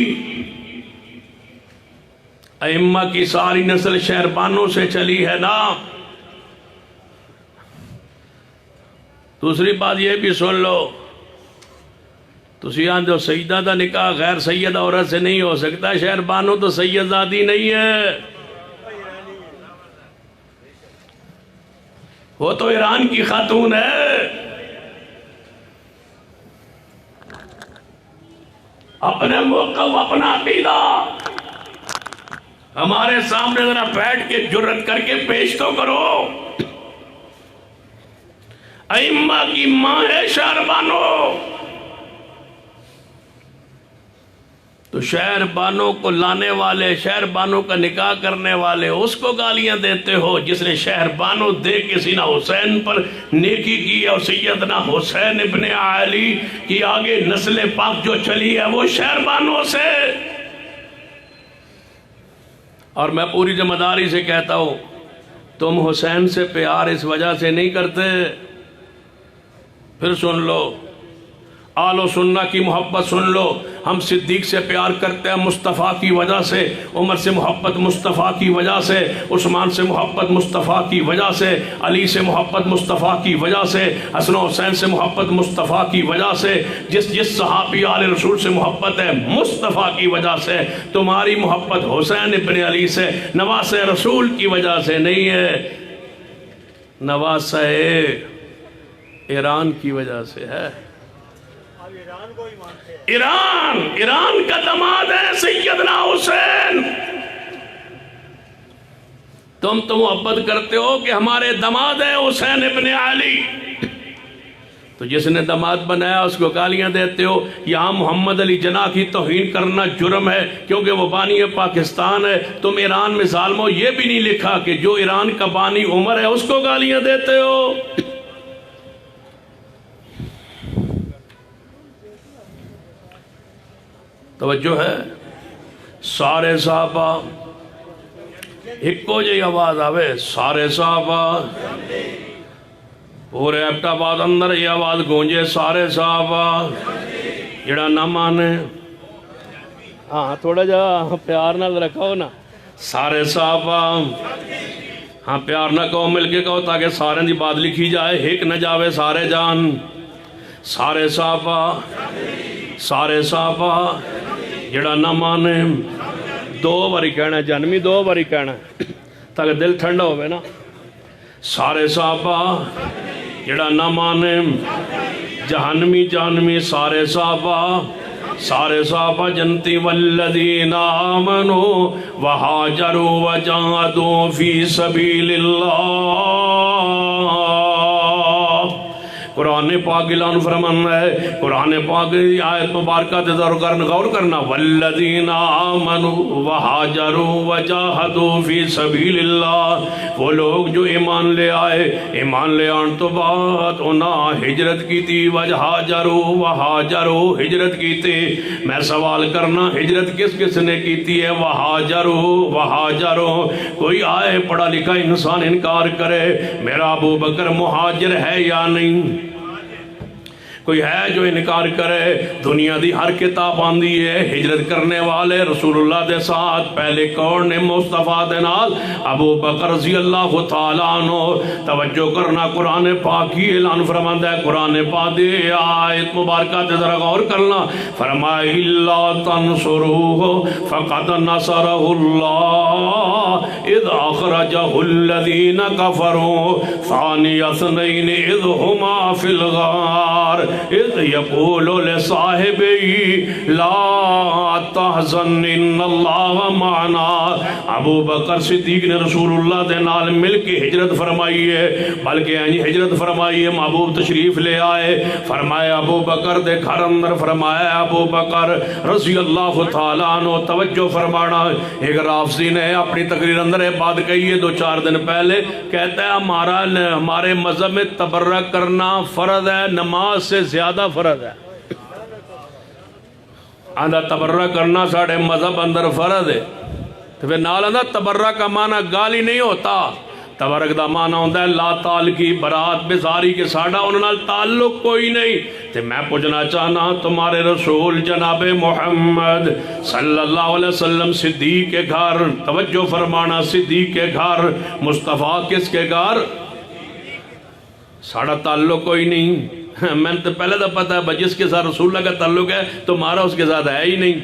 ائمہ کی ساری نسل شہر بانو سے چلی ہے نا۔ دوسری بات یہ بھی سن لو، تو سیان جو سیدہ دا نکاح غیر سید عورت سے نہیں ہو سکتا، شہر بانو تو سید زادی نہیں ہے، وہ تو ایران کی خاتون ہے۔ اپنے موقف، اپنا عقیدہ ہمارے سامنے ذرا بیٹھ کے جرت کر کے پیش تو کرو۔ ائمہ کی ماں ہے شہر بانو، تو شہر بانو کو لانے والے، شہر بانو کا نکاح کرنے والے اس کو گالیاں دیتے ہو جس نے شہر بانو دے کے سیدنا حسین پر نیکی کی، اور سیدنا حسین ابن علی کی آگے نسل پاک جو چلی ہے وہ شہر بانو سے۔ اور میں پوری ذمہ داری سے کہتا ہوں، تم حسین سے پیار اس وجہ سے نہیں کرتے، پھر سن لو، آل و سنہ کی محبت سن لو، ہم صدیق سے پیار کرتے ہیں مصطفیٰ کی وجہ سے، عمر سے محبت مصطفیٰ کی وجہ سے، عثمان سے محبت مصطفیٰ کی وجہ سے، علی سے محبت مصطفیٰ کی وجہ سے، حسن و حسین سے محبت مصطفیٰ کی وجہ سے، جس صحابی آل رسول سے محبت ہے مصطفیٰ کی وجہ سے۔ تمہاری محبت حسین ابن علی سے، نواس رسول کی وجہ سے نہیں ہے، نواس ایران کی وجہ سے ہے۔ ایران کا دماد ہے سیدنا حسین۔ تم تو محبت کرتے ہو کہ ہمارے دماد ہے حسین ابن علی، تو جس نے دماد بنایا اس کو گالیاں دیتے ہو۔ یہاں محمد علی جناح کی توہین کرنا جرم ہے کیونکہ وہ بانی پاکستان ہے۔ تم ایران میں ظالمو یہ بھی نہیں لکھا کہ جو ایران کا بانی عمر ہے اس کو گالیاں دیتے ہو۔ توجہ ہے، سارے صحابہ ایک کو جی آواز آوے، سارے صحابہ، پورے ایبٹ آباد اندر یہ آواز گونجے، سارے صحابہ، جڑا نہ مانے ہاں تھوڑا جا پیار نہ رکھو نا، سارے صحابہ، ہاں پیار نہ کہو، مل کے کہو تاکہ سارے دی بات لکھی جائے، ہک نہ جاوے سارے جان، سارے صحابہ، سارے صحابہ، جڑا نہ مانے، 2 باری کہنا ہے جانمی، 2 باری کہنا ہے تاکہ دل ٹھنڈا ہوئے نا، سارے صحابہ، جڑا نہ مانے، جہنمی جہنمی، سارے صحابہ، سارے صحابہ جنتی، والذین آمنوا وہاجروا وجاہدوا فی سبیل اللہ۔ قرآن پاک اعلان فرمانا ہے، قرآن پاک کی آیت مبارکہ غور کرنا، والذین آمنوا وہاجروا وجاہدوا فی سبیل اللہ، وہ لوگ جو ایمان لے آئے، ایمان لے آن تو بعد انہاں ہجرت کی تھی، وہاجروا ہجرت کی تھی۔ میں سوال کرنا، ہجرت کس کس نے کی تھی ہے؟ وہاجروا، کوئی آئے پڑھا لکھا انسان انکار کرے میرا ابو بکر مہاجر ہے یا نہیں؟ کوئی ہے جو انکار کرے؟ دنیا دی ہر کتاب آندی ہے ہجرت کرنے والے رسول اللہ دے ساتھ پہلے کون نے مصطفیٰ دے نال؟ ابو بکر رضی اللہ تعالیٰ عنہ۔ توجہ کرنا، قرآن پاک ہی اعلان فرماتا ہے، قرآن پاک دی آیت مبارکہ تے ذرا غور کرنا، فرمایا الا تنصروہ فقد نصرہ اللہ اذ اخرجہ الذین کفروا ثانی اثنین اذ ہما فی الغار اذ یقول لصاحبی لا تحزن ان اللہ معنا۔ ابو بکر صدیق نے رسول اللہ دے نال مل کے ہجرت فرمائی ہے، بلکہ ہجرت فرمائی ہے، محبوب تشریف لے آئے، فرمایا ابو بکر دے گھر اندر، فرمایا ابو بکر رضی اللہ تعالیٰ عنہ۔ توجہ فرمانا، ایک رافضی نے اپنی تقریر اندر یہ بات کہی ہے 2-4 دن پہلے، کہتا ہے ہمارے مذہب میں تبرک کرنا فرض ہے، نماز سے زیادہ فرض ہے۔ آندھا تبرک کرنا ساڑھے مذہب اندر فرض ہے، تو پھر نال آندھا تبرک کا معنی گالی نہیں ہوتا، تبرک دا معنی ہوتا ہے لا تعلقی، برات بزاری کے ساڑھا انہوں تعلق کوئی نہیں۔ تو میں پوچھنا چاہنا تمہارے رسول جناب محمد صلی اللہ علیہ وسلم صدیق کے گھر، توجہ فرمانا، صدیق کے گھر، مصطفیٰ کس کے گھر؟ ساڑھا تعلق کوئی نہیں۔ میں تو پہلے تو پتا ہے جس کے ساتھ رسول اللہ کا تعلق ہے تمہارا اس کے ساتھ ہے ہی نہیں۔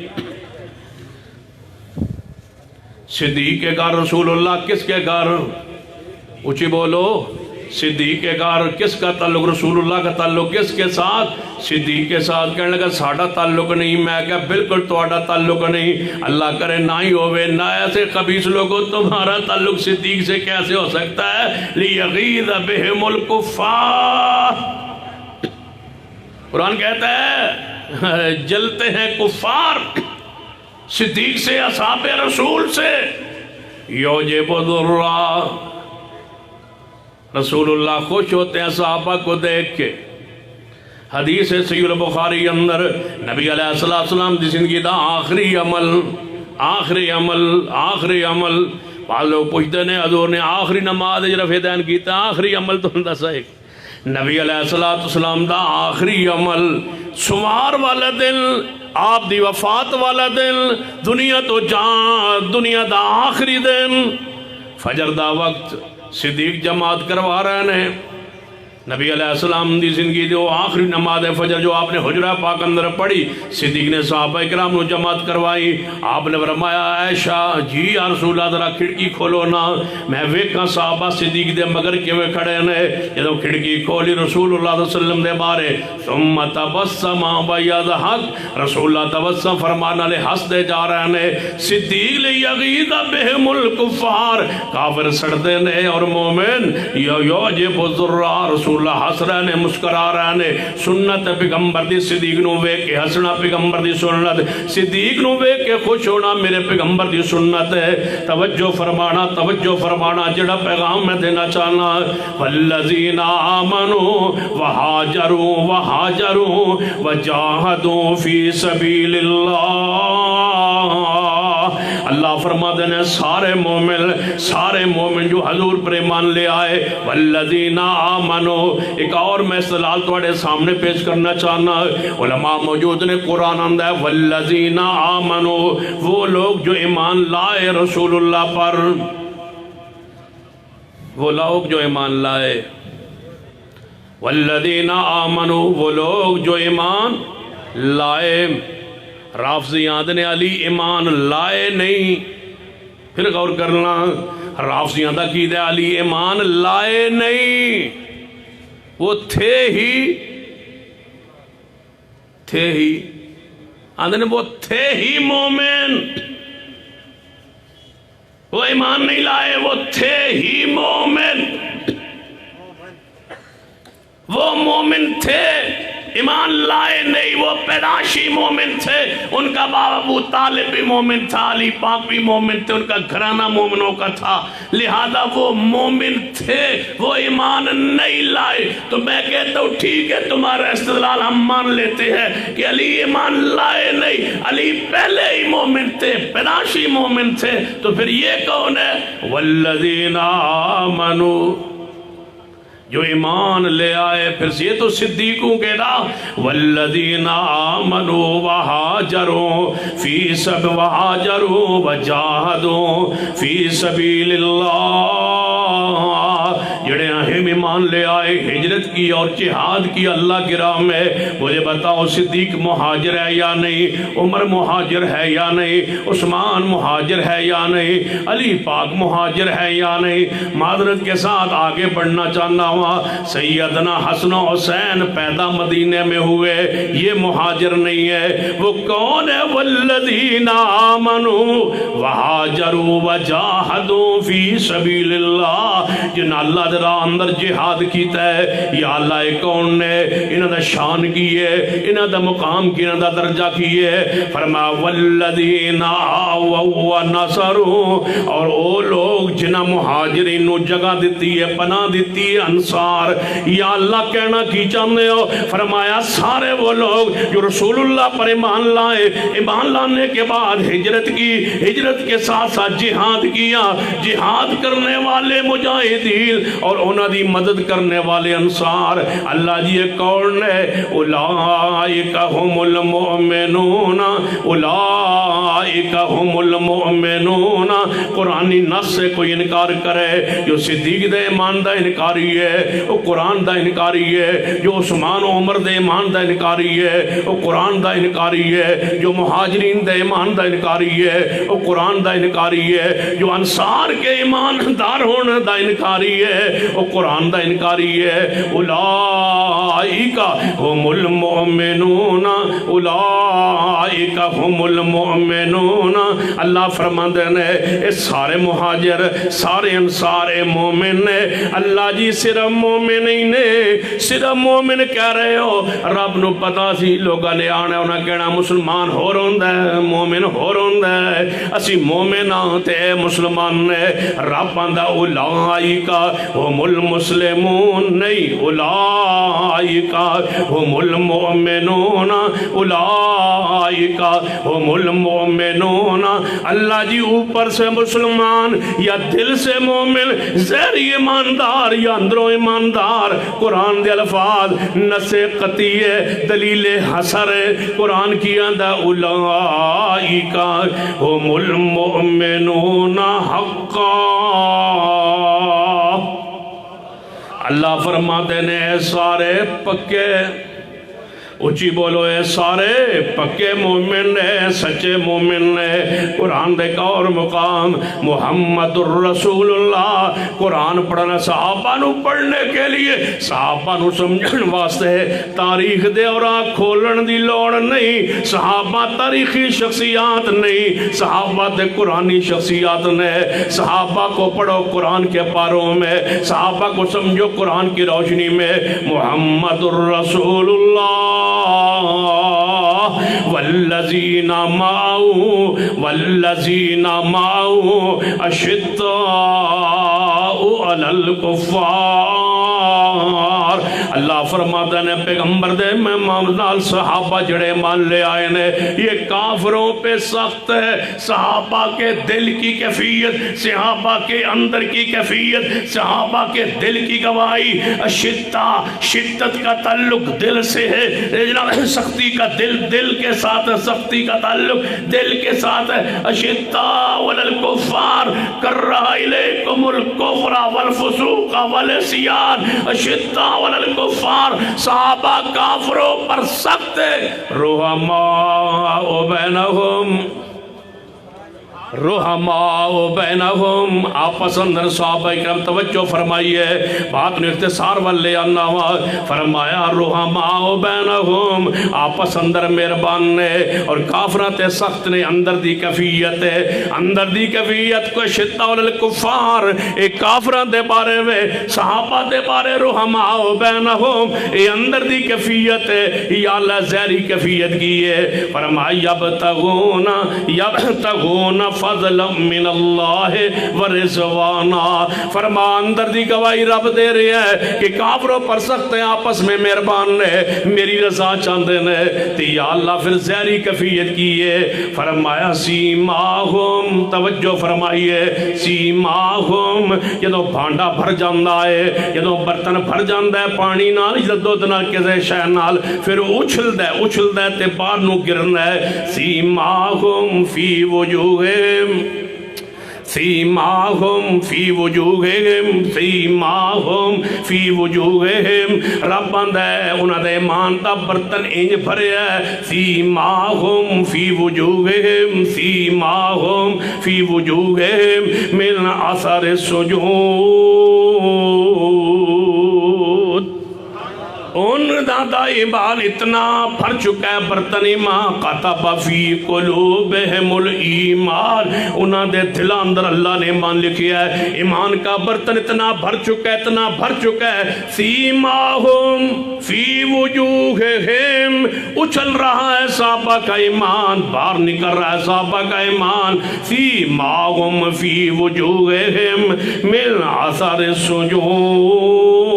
صدیق کے گھر رسول اللہ کس کے گھر؟ اونچی بولو، صدیق کے گھر کس کا تعلق؟ رسول اللہ کا تعلق کس کے ساتھ؟ صدیق کے ساتھ۔ کہنے لگا ساڑھا تعلق نہیں۔ میں کہا بالکل تہاڈا تعلق نہیں، اللہ کرے نہ ہی ہوئے، نہ ایسے خبیث لوگوں تمہارا تعلق صدیق سے کیسے ہو سکتا ہے؟ لیغیظ بہم الکفار، قرآن کہتا ہے جلتے ہیں کفار صدیق سے، اصحاب رسول سے۔ یوجب الذرہ، رسول اللہ خوش ہوتے ہیں صحابہ کو دیکھ کے۔ حدیث صحیح البخاری اندر نبی علیہ السلام دی زندگی دا آخری عمل بعض لوگ پوچھتے ہیں حضور نے آخری نماز رفع دین کیتا، آخری عمل تو ہندہ صحیح نبی علیہ السلام دا آخری عمل سوار والا دن، آپ دی وفات والا دن، دنیا تو جان، دنیا دا آخری دن، فجر دا وقت صدیق جماعت کروا رہے ہیں۔ نبی علیہ السلام دی زندگی دے وہ آخری نماز فجر جو آپ نے حجرہ پاک اندر پڑھی، صدیق نے صحابہ اکرام نے جماعت کروائی۔ آپ نے فرمایا عائشہ جی یا رسول اللہ ذرا کھڑکی کھولو نا، میں ویکھاں صحابہ صدیق دے مگر کیویں کھڑے نے۔ جدوں کھڑکی کھولی رسول اللہ صلی اللہ علیہ وسلم دے بارے، ثم تبسم ویضحک، رسول اللہ تبسم فرمانا لے ہنس دے جا رہے ہیں۔ صدیق لیغیظ بہم الکفار، کافر سڑتے نے اور مومن یوجب الذرہ، رسول اللہ ہس رہے نے، مسکرا رہے نے۔ سنت پیغمبر دی صدیق نو ویکھ کے ہسنا پیغمبر دی سنت، صدیق نو ویکھ کے خوش ہونا میرے پیغمبر دی سنت ہے۔ توجہ فرمانا جڑا پیغام میں دینا چاہنا، والذین آمنوا وہاجروا وجاہدوا فی سبیل اللہ، اللہ فرما دینے سارے مومن جو حضور پر ایمان لے آئے، والذین آمنوا، ایک اور میں استدلال تواڈے سامنے پیش کرنا چاہنا ہے، علماء موجود نے، قرآن اندر ہے والذین آمنوا، وہ لوگ جو ایمان لائے رسول اللہ پر، وہ لوگ جو ایمان لائے، والذین آمنوا، وہ لوگ جو ایمان لائے۔ رافضی آندنے علی ایمان لائے نہیں، پھر غور کرنا، رافضی آندہ عقیدہ علی ایمان لائے نہیں، وہ تھے ہی آندنے وہ تھے ہی مومن، وہ ایمان نہیں لائے، وہ تھے ہی مومن، وہ مومن تھے، ایمان لائے نہیں، وہ پیدائشی مومن تھے۔ ان کا باپ ابو طالب بھی مومن تھا، علی پاک بھی مومن تھے، ان کا گھرانہ مومنوں کا تھا، لہذا وہ مومن تھے، وہ ایمان نہیں لائے۔ تو میں کہتا ہوں ٹھیک ہے تمہارا استدلال ہم مان لیتے ہیں کہ علی ایمان لائے نہیں، علی پہلے ہی مومن تھے، پیدائشی مومن تھے، تو پھر یہ کون ہے؟ والذین آمنوا جو ایمان لے آئے. پھر یہ تو صدیقوں کے نا والذین آمنوا وہاجروا فی وجاہدوا فی سبیل اللہ. جڑے اہم ایمان لے آئے, ہجرت کی اور جہاد کی اللہ کی راہ میں. مجھے بتاؤ صدیق مہاجر ہے یا نہیں, عمر مہاجر ہے یا نہیں, عثمان مہاجر ہے یا نہیں, علی پاک مہاجر ہے یا نہیں. معذرت کے ساتھ آگے بڑھنا چاہنا ہوا. سیدنا حسن و حسین پیدا مدینے میں ہوئے, یہ مہاجر نہیں ہے. وہ کون ہے؟ والذین آمنوا وہاجروا وجاہدوا فی سبیل اللہ, جن اللہ دے راہ اندر جہاد کیتا ہے. یا اللہ اے کون نے انہاں دا شان کی ہے, انہاں دا مقام کی, انہاں دا درجہ کی ہے. فرمایا والذین آووا ونصروا, اور او لوگ جنہاں مہاجرین نو جگہ دیتی ہے, پناہ دیتی ہے, انصار. یا اللہ کہنا کی چاہتے ہو؟ فرمایا سارے وہ لوگ جو رسول اللہ پر ایمان لائے, ایمان لانے کے بعد ہجرت کی, ہجرت کے ساتھ ساتھ جہاد کیا, جہاد کرنے والے مجاہدین اور انہاں دی مدد کرنے والے انصار. اللہ جی یہ کون ہے؟ اولئک هم المؤمنون, اولئک هم المؤمنون. قرآنی نص سے کوئی انکار کرے, جو صدیق دے ایمان دا انکاری ہے وہ قرآن دا انکاری ہے, جو عثمان و عمر دے ایمان دا انکاری ہے وہ قرآن دا انکاری ہے, جو مہاجرین دے ایمان دا انکاری ہے وہ قرآن دا انکاری ہے, جو انصار کے ایماندار ہونے دا انکاری ہے وہ قرآن دا انکاری ہے. اولئک هم المؤمنون, اولئک هم المؤمنون. اللہ فرماندے نے اے سارے مہاجر, سارے انصار مومن نے. اللہ جی صرف مومن ہی نے, صرف مومن کہہ رہے ہو. رب نو پتا سی لوگاں نے آنا انہاں کہنا مسلمان ہو روندا ہے, مومن ہو روندا ہے, اسی مومن ہاں تے مسلمان نے. رب آندا اولئک هم المسلمون, نہیں اولئک هم المؤمنون, اولئک هم المؤمنون. اللہ جی اوپر سے مسلمان یا دل سے مومن, ظاہری ایماندار یا اندروں ایماندار. قرآن دے الفاظ نص قطعی ہے, دلیل حسر ہے. قرآن کی آندہ اولئک هم المؤمنون حقا. اللہ فرماتے نے سارے پکے, اچھی بولو اے سارے پکے مومن نے, سچے مومن نے. قرآن دے کا اور مقام محمد الرسول اللہ. قرآن پڑھنا صحابہ نو پڑھنے کے لیے, صحابہ نو سمجھن واسطے. تاریخ دے اور آنکھ کھولن دی لوڑ نہیں. صحابہ تاریخی شخصیات نہیں, صحابہ دے قرآنی شخصیات نے. صحابہ کو پڑھو قرآن کے پاروں میں, صحابہ کو سمجھو قرآن کی روشنی میں. محمد الرسول اللہ والذین معه اشداء علی الکفار. اللہ فرماتا نے پیغمبر دے میں معاملات صحابہ جڑے مان لے آئے نے, یہ کافروں پہ سخت ہے. صحابہ کے دل کی کیفیت, صحابہ کے اندر کی کیفیت, صحابہ کے دل کی گواہی. شدت کا تعلق دل سے ہے, سختی کا دل کے ساتھ, سختی کا تعلق دل کے ساتھ ہے. اشداء علی الکفار کرہ الیکم الکفر والفسوق والعصیان. اشداء علی الکفار, صحابہ کافروں پر سخت ہے. رحماء بینہم, رحماء بینہم, آپس اندر صحابہ کرام توجہ فرمائیے, بات نے اختصار والے آنا ہوا. فرمایا رحماء بینہم, آپس اندر مہربان نے, اور کافرات سخت نے. اندر دی کیفیت ہے, اندر دی کیفیت کو شدہ علی الکفار. ایک کافرات دے بارے میں, صحابہ دے بارے رحماء بینہم, یہ اندر دی کیفیت ہے. یا اللہ ظاہری کیفیت کی ہے. فرمایا یبتغون فضلا من اللہ ورضوانا۔ فرمان دردی گواہی رب دے رہے ہیں کہ کافروں پر سخت ہیں، آپس میں مہربان نے، میری رضا چاندے نے، تو یا اللہ پھر زہری کفیت کیے۔ فرمایا سیماہم، توجہ فرمائیے، سیماہم، جدو بھانڈا بھر جاندہ ہے، جدو برتن بھر جاندہ ہے پانی نال، جدو دودھ نال کسے شے نال، پھر اچھل دے تے باہر نو گرنا ہے۔ سیماہم فی وجوہہم، سیماہم فی وجوہہم، سیماہم فی وجوہہم، رب آندا ہے انہاں دے ایمان دا برتن انج بھریا ہے۔ سیماہم فی وجوہہم، سیماہم فی وجوہہم من اثر السجود۔ ان دادا ایمان اتنا بھر چکا ہے برتن ایمان، قطب فی قلوبہم الایمان، انہاں دے دلوں اندر اللہ نے ایمان لکھیا ہے۔ ایمان کا برتن اتنا بھر چکا ہے، اتنا بھر چکا ہے۔ سیماہم فی وجوہہم، اچھل رہا ہے صحابہ کا ایمان، باہر نکل رہا ہے صحابہ کا ایمان۔ سیماہم فی وجوہہم من اثر السجود۔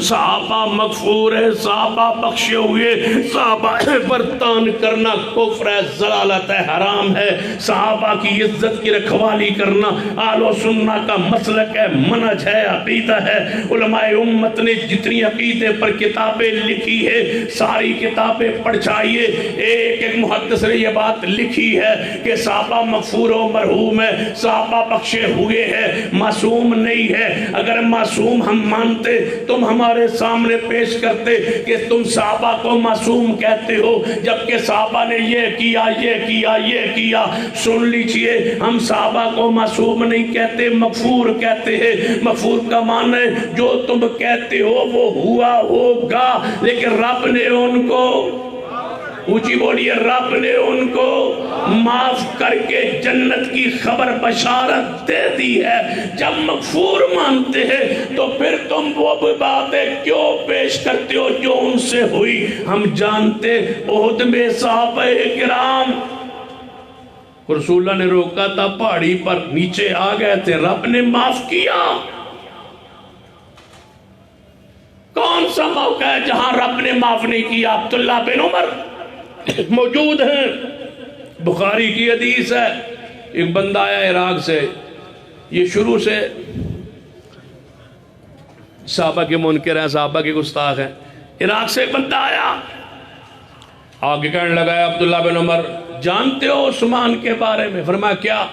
صحابہ مغفور ہے، صحابہ بخشے ہوئے، صحابہ پر تان کرنا کفر ہے، ضلالت ہے، حرام ہے۔ صحابہ کی عزت کی رکھوالی کرنا اہل و سنہ کا مسلک ہے، منہج ہے، عقیدہ ہے۔ علماء امت نے جتنی عقیدے پر کتابیں لکھی ہے ساری کتابیں پڑھائیے، ایک ایک محدث نے یہ بات لکھی ہے کہ صحابہ مغفور و مرحوم ہے، صحابہ بخشے ہوئے ہیں، معصوم نہیں ہے۔ اگر معصوم ہم مانتے تم ہمارے سامنے پیش کرتے کہ تم صحابہ کو معصوم کہتے ہو، جبکہ صحابہ نے یہ کیا، یہ کیا، یہ کیا۔ سن لیجئے، ہم صحابہ کو معصوم نہیں کہتے، مغفور کہتے ہیں۔ مغفور کا معنی ہے جو تم کہتے ہو وہ ہوا ہوگا، لیکن رب نے ان کو، اونچی بولیے، رب نے ان کو معاف کر کے جنت کی خبر بشارت دے دی ہے۔ جب مغفور مانتے ہیں تو پھر تم وہ باتیں کیوں پیش کرتے ہو جو ان سے ہوئی؟ ہم جانتے احد میں صحابہ کرام رسول اللہ نے روکا تھا، پہاڑی پر نیچے آ گئے تھے، رب نے معاف کیا۔ کون سا موقع ہے جہاں رب نے معاف نہیں کیا؟ عبداللہ بن عمر موجود ہیں، بخاری کی حدیث ہے۔ ایک بندہ آیا عراق سے، یہ شروع سے صحابہ کے منکر ہیں، صحابہ کے گستاخ ہیں۔ عراق سے ایک بندہ آیا، آگے کہنے لگا ہے عبداللہ بن عمر جانتے ہو عثمان کے بارے میں؟ فرمایا کیا؟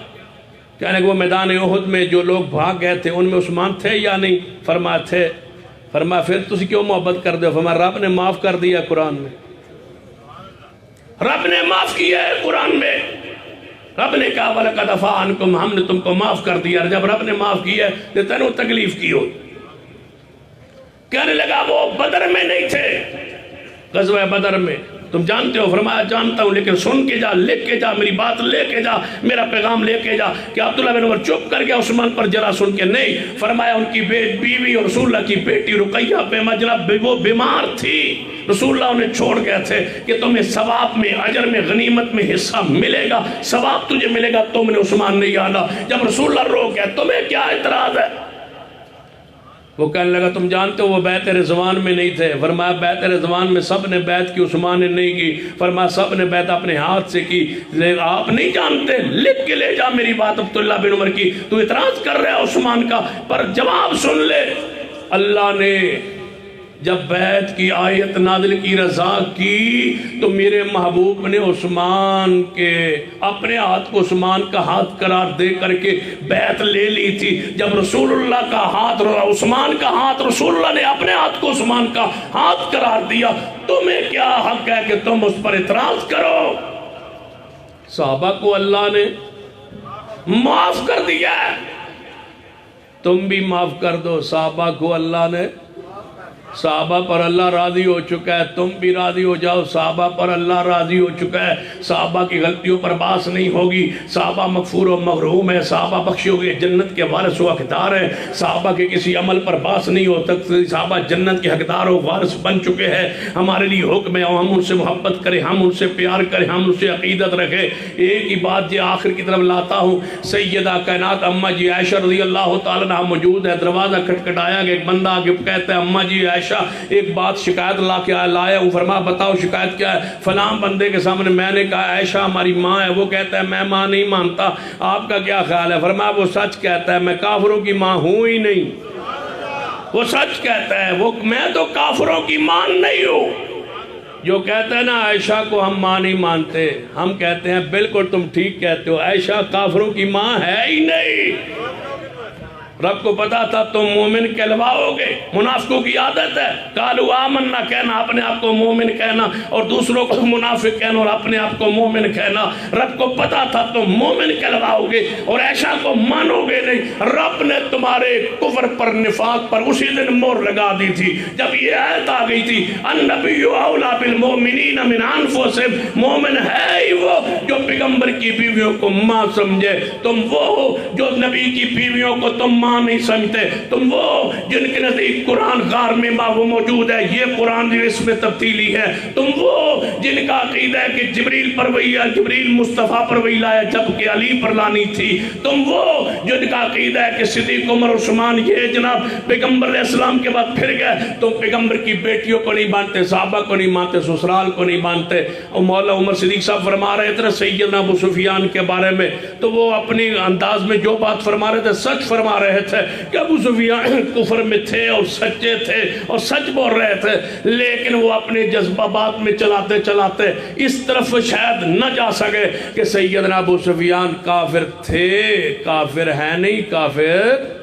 کہنے کہ وہ میدان احد میں جو لوگ بھاگ گئے تھے ان میں عثمان تھے یا نہیں؟ فرمایا تھے۔ فرمایا پھر تسی کیوں محبت کر دے؟ فرمایا رب نے معاف کر دیا قرآن میں، رب نے معاف کیا ہے قرآن میں۔ رب نے کہا وَلَقَدْ عَفَا عَنْكُمْ، ہم نے تم کو معاف کر دیا۔ جب رب نے معاف کیا ہے تو تینوں تکلیف کی ہو۔ کہنے لگا وہ بدر میں نہیں تھے، غزوہ بدر میں، تم جانتے ہو؟ فرمایا جانتا ہوں، لیکن سن کے جا، لکھ کے جا، میری بات لے کے جا، میرا پیغام لے کے جا۔ کہ عبداللہ بن عمر چپ کر گیا عثمان پر جرا سن کے؟ نہیں۔ فرمایا ان کی بیوی اور رسول اللہ کی بیٹی رقیہ بے مجرب وہ بیمار تھی، رسول اللہ انہیں چھوڑ گئے تھے کہ تمہیں ثواب میں، اجر میں، غنیمت میں حصہ ملے گا، ثواب تجھے ملے گا، تم نے عثمان نہیں آنا۔ جب رسول اللہ رو گئے تمہیں کیا اعتراض ہے؟ وہ کہنے لگا تم جانتے ہو وہ بیعت رضوان میں نہیں تھے۔ فرمایا بیعت رضوان میں سب نے بیعت کی، عثمان نے نہیں کی۔ فرمایا سب نے بیعت اپنے ہاتھ سے کی، آپ نہیں جانتے، لکھ کے لے جا میری بات عبداللہ بن عمر کی، تو اعتراض کر رہا ہے عثمان کا۔ پر جواب سن لے، اللہ نے جب بیعت کی آیت نازل کی، رضا کی، تو میرے محبوب نے عثمان کے اپنے ہاتھ کو عثمان کا ہاتھ قرار دے کر کے بیعت لے لی تھی۔ جب رسول اللہ کا ہاتھ، عثمان کا ہاتھ، رسول اللہ نے اپنے ہاتھ کو عثمان کا ہاتھ قرار دیا، تمہیں کیا حق ہے کہ تم اس پر اعتراض کرو؟ صحابہ کو اللہ نے معاف کر دیا ہے، تم بھی معاف کر دو۔ صحابہ کو اللہ نے صحابہ پر اللہ راضی ہو چکا ہے، تم بھی راضی ہو جاؤ، صحابہ پر اللہ راضی ہو چکا ہے، صحابہ کی غلطیوں پر باس نہیں ہوگی، صحابہ مغفور و مغروم ہے، صحابہ بخشے ہوئے جنت کے وارث و حقدار ہیں، صحابہ کے کسی عمل پر باس نہیں ہو سکتی، صحابہ جنت کے حقدار و وارث بن چکے ہیں۔ ہمارے لیے حکم ہے ہم ان سے محبت کریں، ہم ان سے پیار کریں، ہم ان سے عقیدت رکھیں۔ ایک ہی بات جو آخر کی طرف لاتا ہوں، سیدہ کائنات اماں جی عائشہ رضی اللہ تعالیٰ عنہ موجود ہے، دروازہ کھٹکھٹایا کہ ایک بندہ آگے کہتا ہے اماں جی عائشہ ایک بات شکایت لا کے لایا ہوں، فرما بتاؤ شکایت کیا ہے؟ فلاں بندے کے سامنے میں نے کہا عائشہ ہماری ماں ہے، وہ کہتا ہے میں ماں نہیں مانتا، آپ کا کیا خیال ہے؟ فرما وہ سچ کہتا ہے، میں کافروں کی ماں ہوں ہی نہیں، وہ سچ کہتا ہے، وہ میں تو کافروں کی ماں نہیں ہوں۔ جو کہتا ہے نا عائشہ کو ہم ماں نہیں مانتے، ہم کہتے ہیں بالکل تم ٹھیک کہتے ہو، عائشہ کافروں کی ماں ہے ہی نہیں۔ رب کو پتا تھا تم مومن کہلواؤ گے، منافقوں کی عادت ہے قالوا آمنا کہنا، اپنے آپ کو مومن کہنا، اور دوسروں کو منافق کہنا اور اپنے آپ کو مومن کہنا۔ رب کو پتا تھا تم مومن کہلواؤ گے اور عائشہ کو مانو گے نہیں۔ رب نے تمہارے کفر پر نفاق پر اسی دن مہر لگا دی تھی جب یہ آیت آ گئی تھی النبی اولی بالمؤمنین من انفسہم، مومن ہے ہی وہ جو پیغمبر کی بیویوں کو ماں سمجھے، تم وہ ہو جو نبی کی بیویوں کو تم ماں نہیں سمجھتے، تم وہ جن کے نزدیک قرآن غار میں وہ موجود ہے، یہ قرآن جو اس میں تبدیلی ہے، تم وہ جن کا عقیدہ ہے کہ جبریل پر وحی ہے، جبریل مصطفیٰ پر وحی لایا جبکہ علی پر لانی تھی، تم وہ جن کا عقیدہ ہے کہ صدیق عمر عثمان یہ جناب پیغمبر علیہ السلام کے بعد پھر گئے، تم پیغمبر کی بیٹیوں کو نہیں مانتے، صحابہ کو نہیں مانتے، سسرال کو نہیں مانتے۔ اور مولا عمر صدیق صاحب فرما رہے تھے سیدنا ابو سفیان کے بارے میں، تو وہ اپنی انداز میں جو بات فرما رہے تھے سچ فرما رہے تھے کہ ابو سفیان کفر میں تھے اور سچے تھے اور سچ بول رہے تھے، لیکن وہ اپنے جذبات میں چلاتے چلاتے اس طرف شاید نہ جا سکے کہ سیدنا ابو سفیان کافر تھے، کافر ہے نہیں، کافر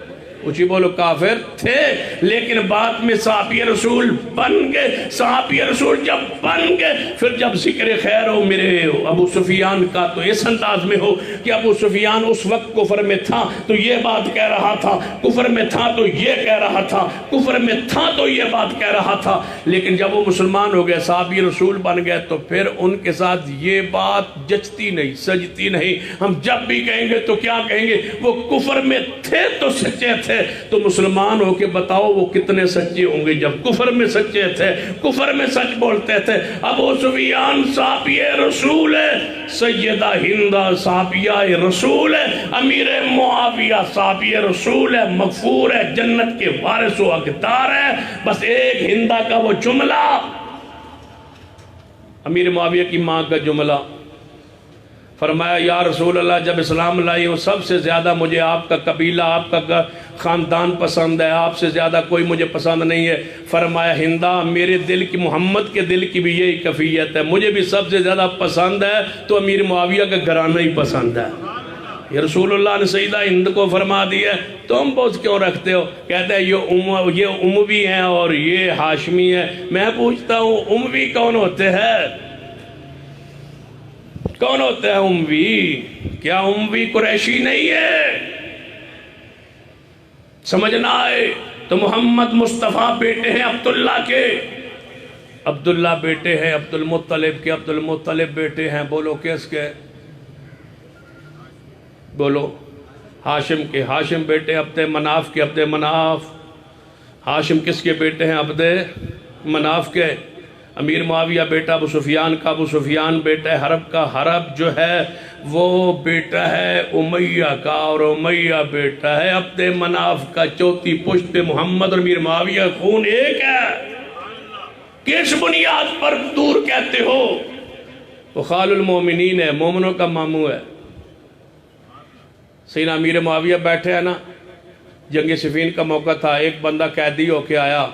اچھی بولو کافر تھے، لیکن بعد میں صحابی رسول بن گئے۔ صحابی رسول جب بن گئے، پھر جب ذکر خیر ہو میرے ابو سفیان کا تو اس انداز میں ہو کہ ابو سفیان اس وقت کفر میں تھا تو یہ بات کہہ رہا تھا، کفر میں تھا تو یہ کہہ رہا تھا، کفر میں تھا تو یہ بات کہہ رہا تھا، لیکن جب وہ مسلمان ہو گئے صحابی رسول بن گئے تو پھر ان کے ساتھ یہ بات جچتی نہیں، سجتی نہیں۔ ہم جب بھی کہیں گے تو کیا کہیں گے؟ وہ کفر میں تھے تو سچے تھے، تو مسلمان ہو کے بتاؤ وہ کتنے سچے ہوں گے جب کفر میں سچے تھے، کفر میں سچ بولتے تھے۔ ابو سفیان صحابی رسول ہے، سیدہ ہندہ صحابیہ رسول ہے، امیر معاویہ صحابی رسول ہے، مغفور ہے، جنت کے وارث و حقدار ہے۔ بس ایک ہندہ کا وہ جملہ، امیر معاویہ کی ماں کا جملہ، فرمایا یا رسول اللہ جب اسلام لائی ہوں سب سے زیادہ مجھے آپ کا قبیلہ، آپ کا خاندان پسند ہے، آپ سے زیادہ کوئی مجھے پسند نہیں ہے۔ فرمایا ہندہ میرے دل کی، محمد کے دل کی بھی یہی کیفیت ہے، مجھے بھی سب سے زیادہ پسند ہے تو امیر معاویہ کا گھرانہ ہی پسند ہے۔ یہ رسول اللہ نے سیدہ ہند کو فرما دیا تم بوجھ کیوں رکھتے ہو؟ کہتے ہیں یہ اموی ہیں اور یہ ہاشمی ہے۔ میں پوچھتا ہوں اموی کون ہوتے ہیں؟ کون ہوتا ہے اموی؟ کیا اموی قریشی نہیں ہے؟ سمجھنا ہے تو محمد مصطفیٰ بیٹے ہیں عبداللہ کے، عبداللہ بیٹے ہیں عبد المطلب کے، عبد المطلب بیٹے ہیں بولو کس کے؟ بولو ہاشم کے، ہاشم بیٹے عبد مناف کے، عبد مناف، ہاشم کس کے بیٹے ہیں؟ عبد مناف کے۔ امیر معاویہ بیٹا ابو سفیان کا، ابو سفیان بیٹا ہے حرب کا، حرب جو ہے وہ بیٹا ہے امیہ کا، اور امیہ بیٹا ہے عبد مناف کا۔ چوتھی پشت پہ محمد اور امیر معاویہ خون ایک ہے۔ کس بنیاد پر دور کہتے ہو؟ وہ خال المومنین ہے، مومنوں کا ماموں ہے۔ سیدنا امیر معاویہ بیٹھے ہیں نا، جنگ صفین کا موقع تھا، ایک بندہ قیدی ہو کے آیا،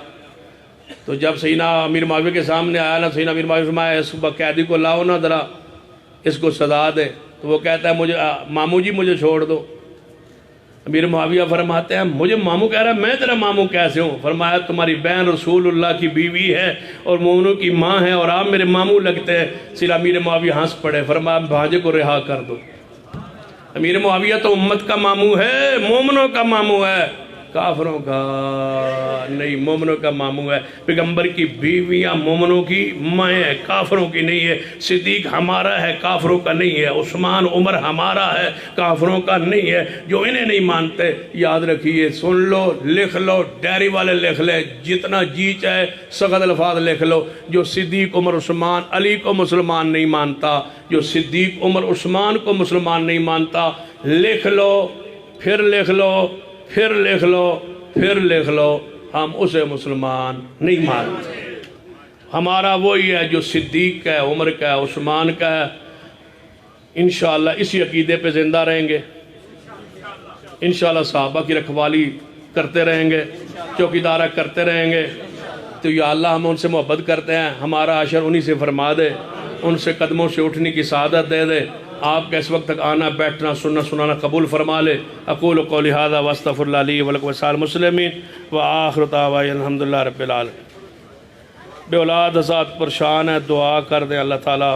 تو جب سیدنا امیر معاویہ کے سامنے آیا نا، سیدنا امیر معاویہ فرمایا اس قیدی کو لاؤ نا ذرا، اس کو سزا دے۔ تو وہ کہتا ہے مجھے ماموں جی مجھے چھوڑ دو۔ امیر معاویہ فرماتے ہیں مجھے ماموں کہہ رہا ہے، میں تیرا ماموں کیسے ہوں؟ فرمایا تمہاری بہن رسول اللہ کی بیوی ہے اور مومنوں کی ماں ہے اور آپ میرے ماموں لگتے ہیں۔ سیدنا امیر معاویہ ہنس پڑے، فرمایا بھانجے کو رہا کر دو۔ امیر معاویہ تو امت کا ماموں ہے، مومنوں کا ماموں ہے، کافروں کا نہیں، مومنوں کا ماموں ہے۔ پیغمبر کی بیویاں مومنوں کی مائیں ہیں، کافروں کی نہیں ہے۔ صدیق ہمارا ہے، کافروں کا نہیں ہے۔ عثمان عمر ہمارا ہے، کافروں کا نہیں ہے۔ جو انہیں نہیں مانتے یاد رکھیے، سن لو، لکھ لو، ڈائری والے لکھ لے، جتنا جی چاہے سخت الفاظ لکھ لو۔ جو صدیق عمر عثمان علی کو مسلمان نہیں مانتا، جو صدیق عمر عثمان کو مسلمان نہیں مانتا، لکھ لو، پھر لکھ لو، پھر لکھ لو، پھر لکھ لو، ہم اسے مسلمان نہیں مانتے۔ ہمارا وہی ہے جو صدیق کا ہے، عمر کا ہے، عثمان کا ہے۔ انشاءاللہ اسی عقیدے پہ زندہ رہیں گے، انشاءاللہ صحابہ کی رکھوالی کرتے رہیں گے، چوکیدارہ کرتے رہیں گے۔ تو یا اللہ ہم ان سے محبت کرتے ہیں، ہمارا عاشر انہی سے فرما دے، ان سے قدموں سے اٹھنے کی سعادت دے دے۔ آپ کا اس وقت تک آنا بیٹھنا سننا سنانا قبول فرما لے۔ اقول قولی ھذا واستغفر اللہ لی ولکم ولسائر المسلمین وآخر دعوانا الحمدللہ رب العالمین۔ بے اولاد حضرات پریشان ہے، دعا کر دیں اللہ تعالیٰ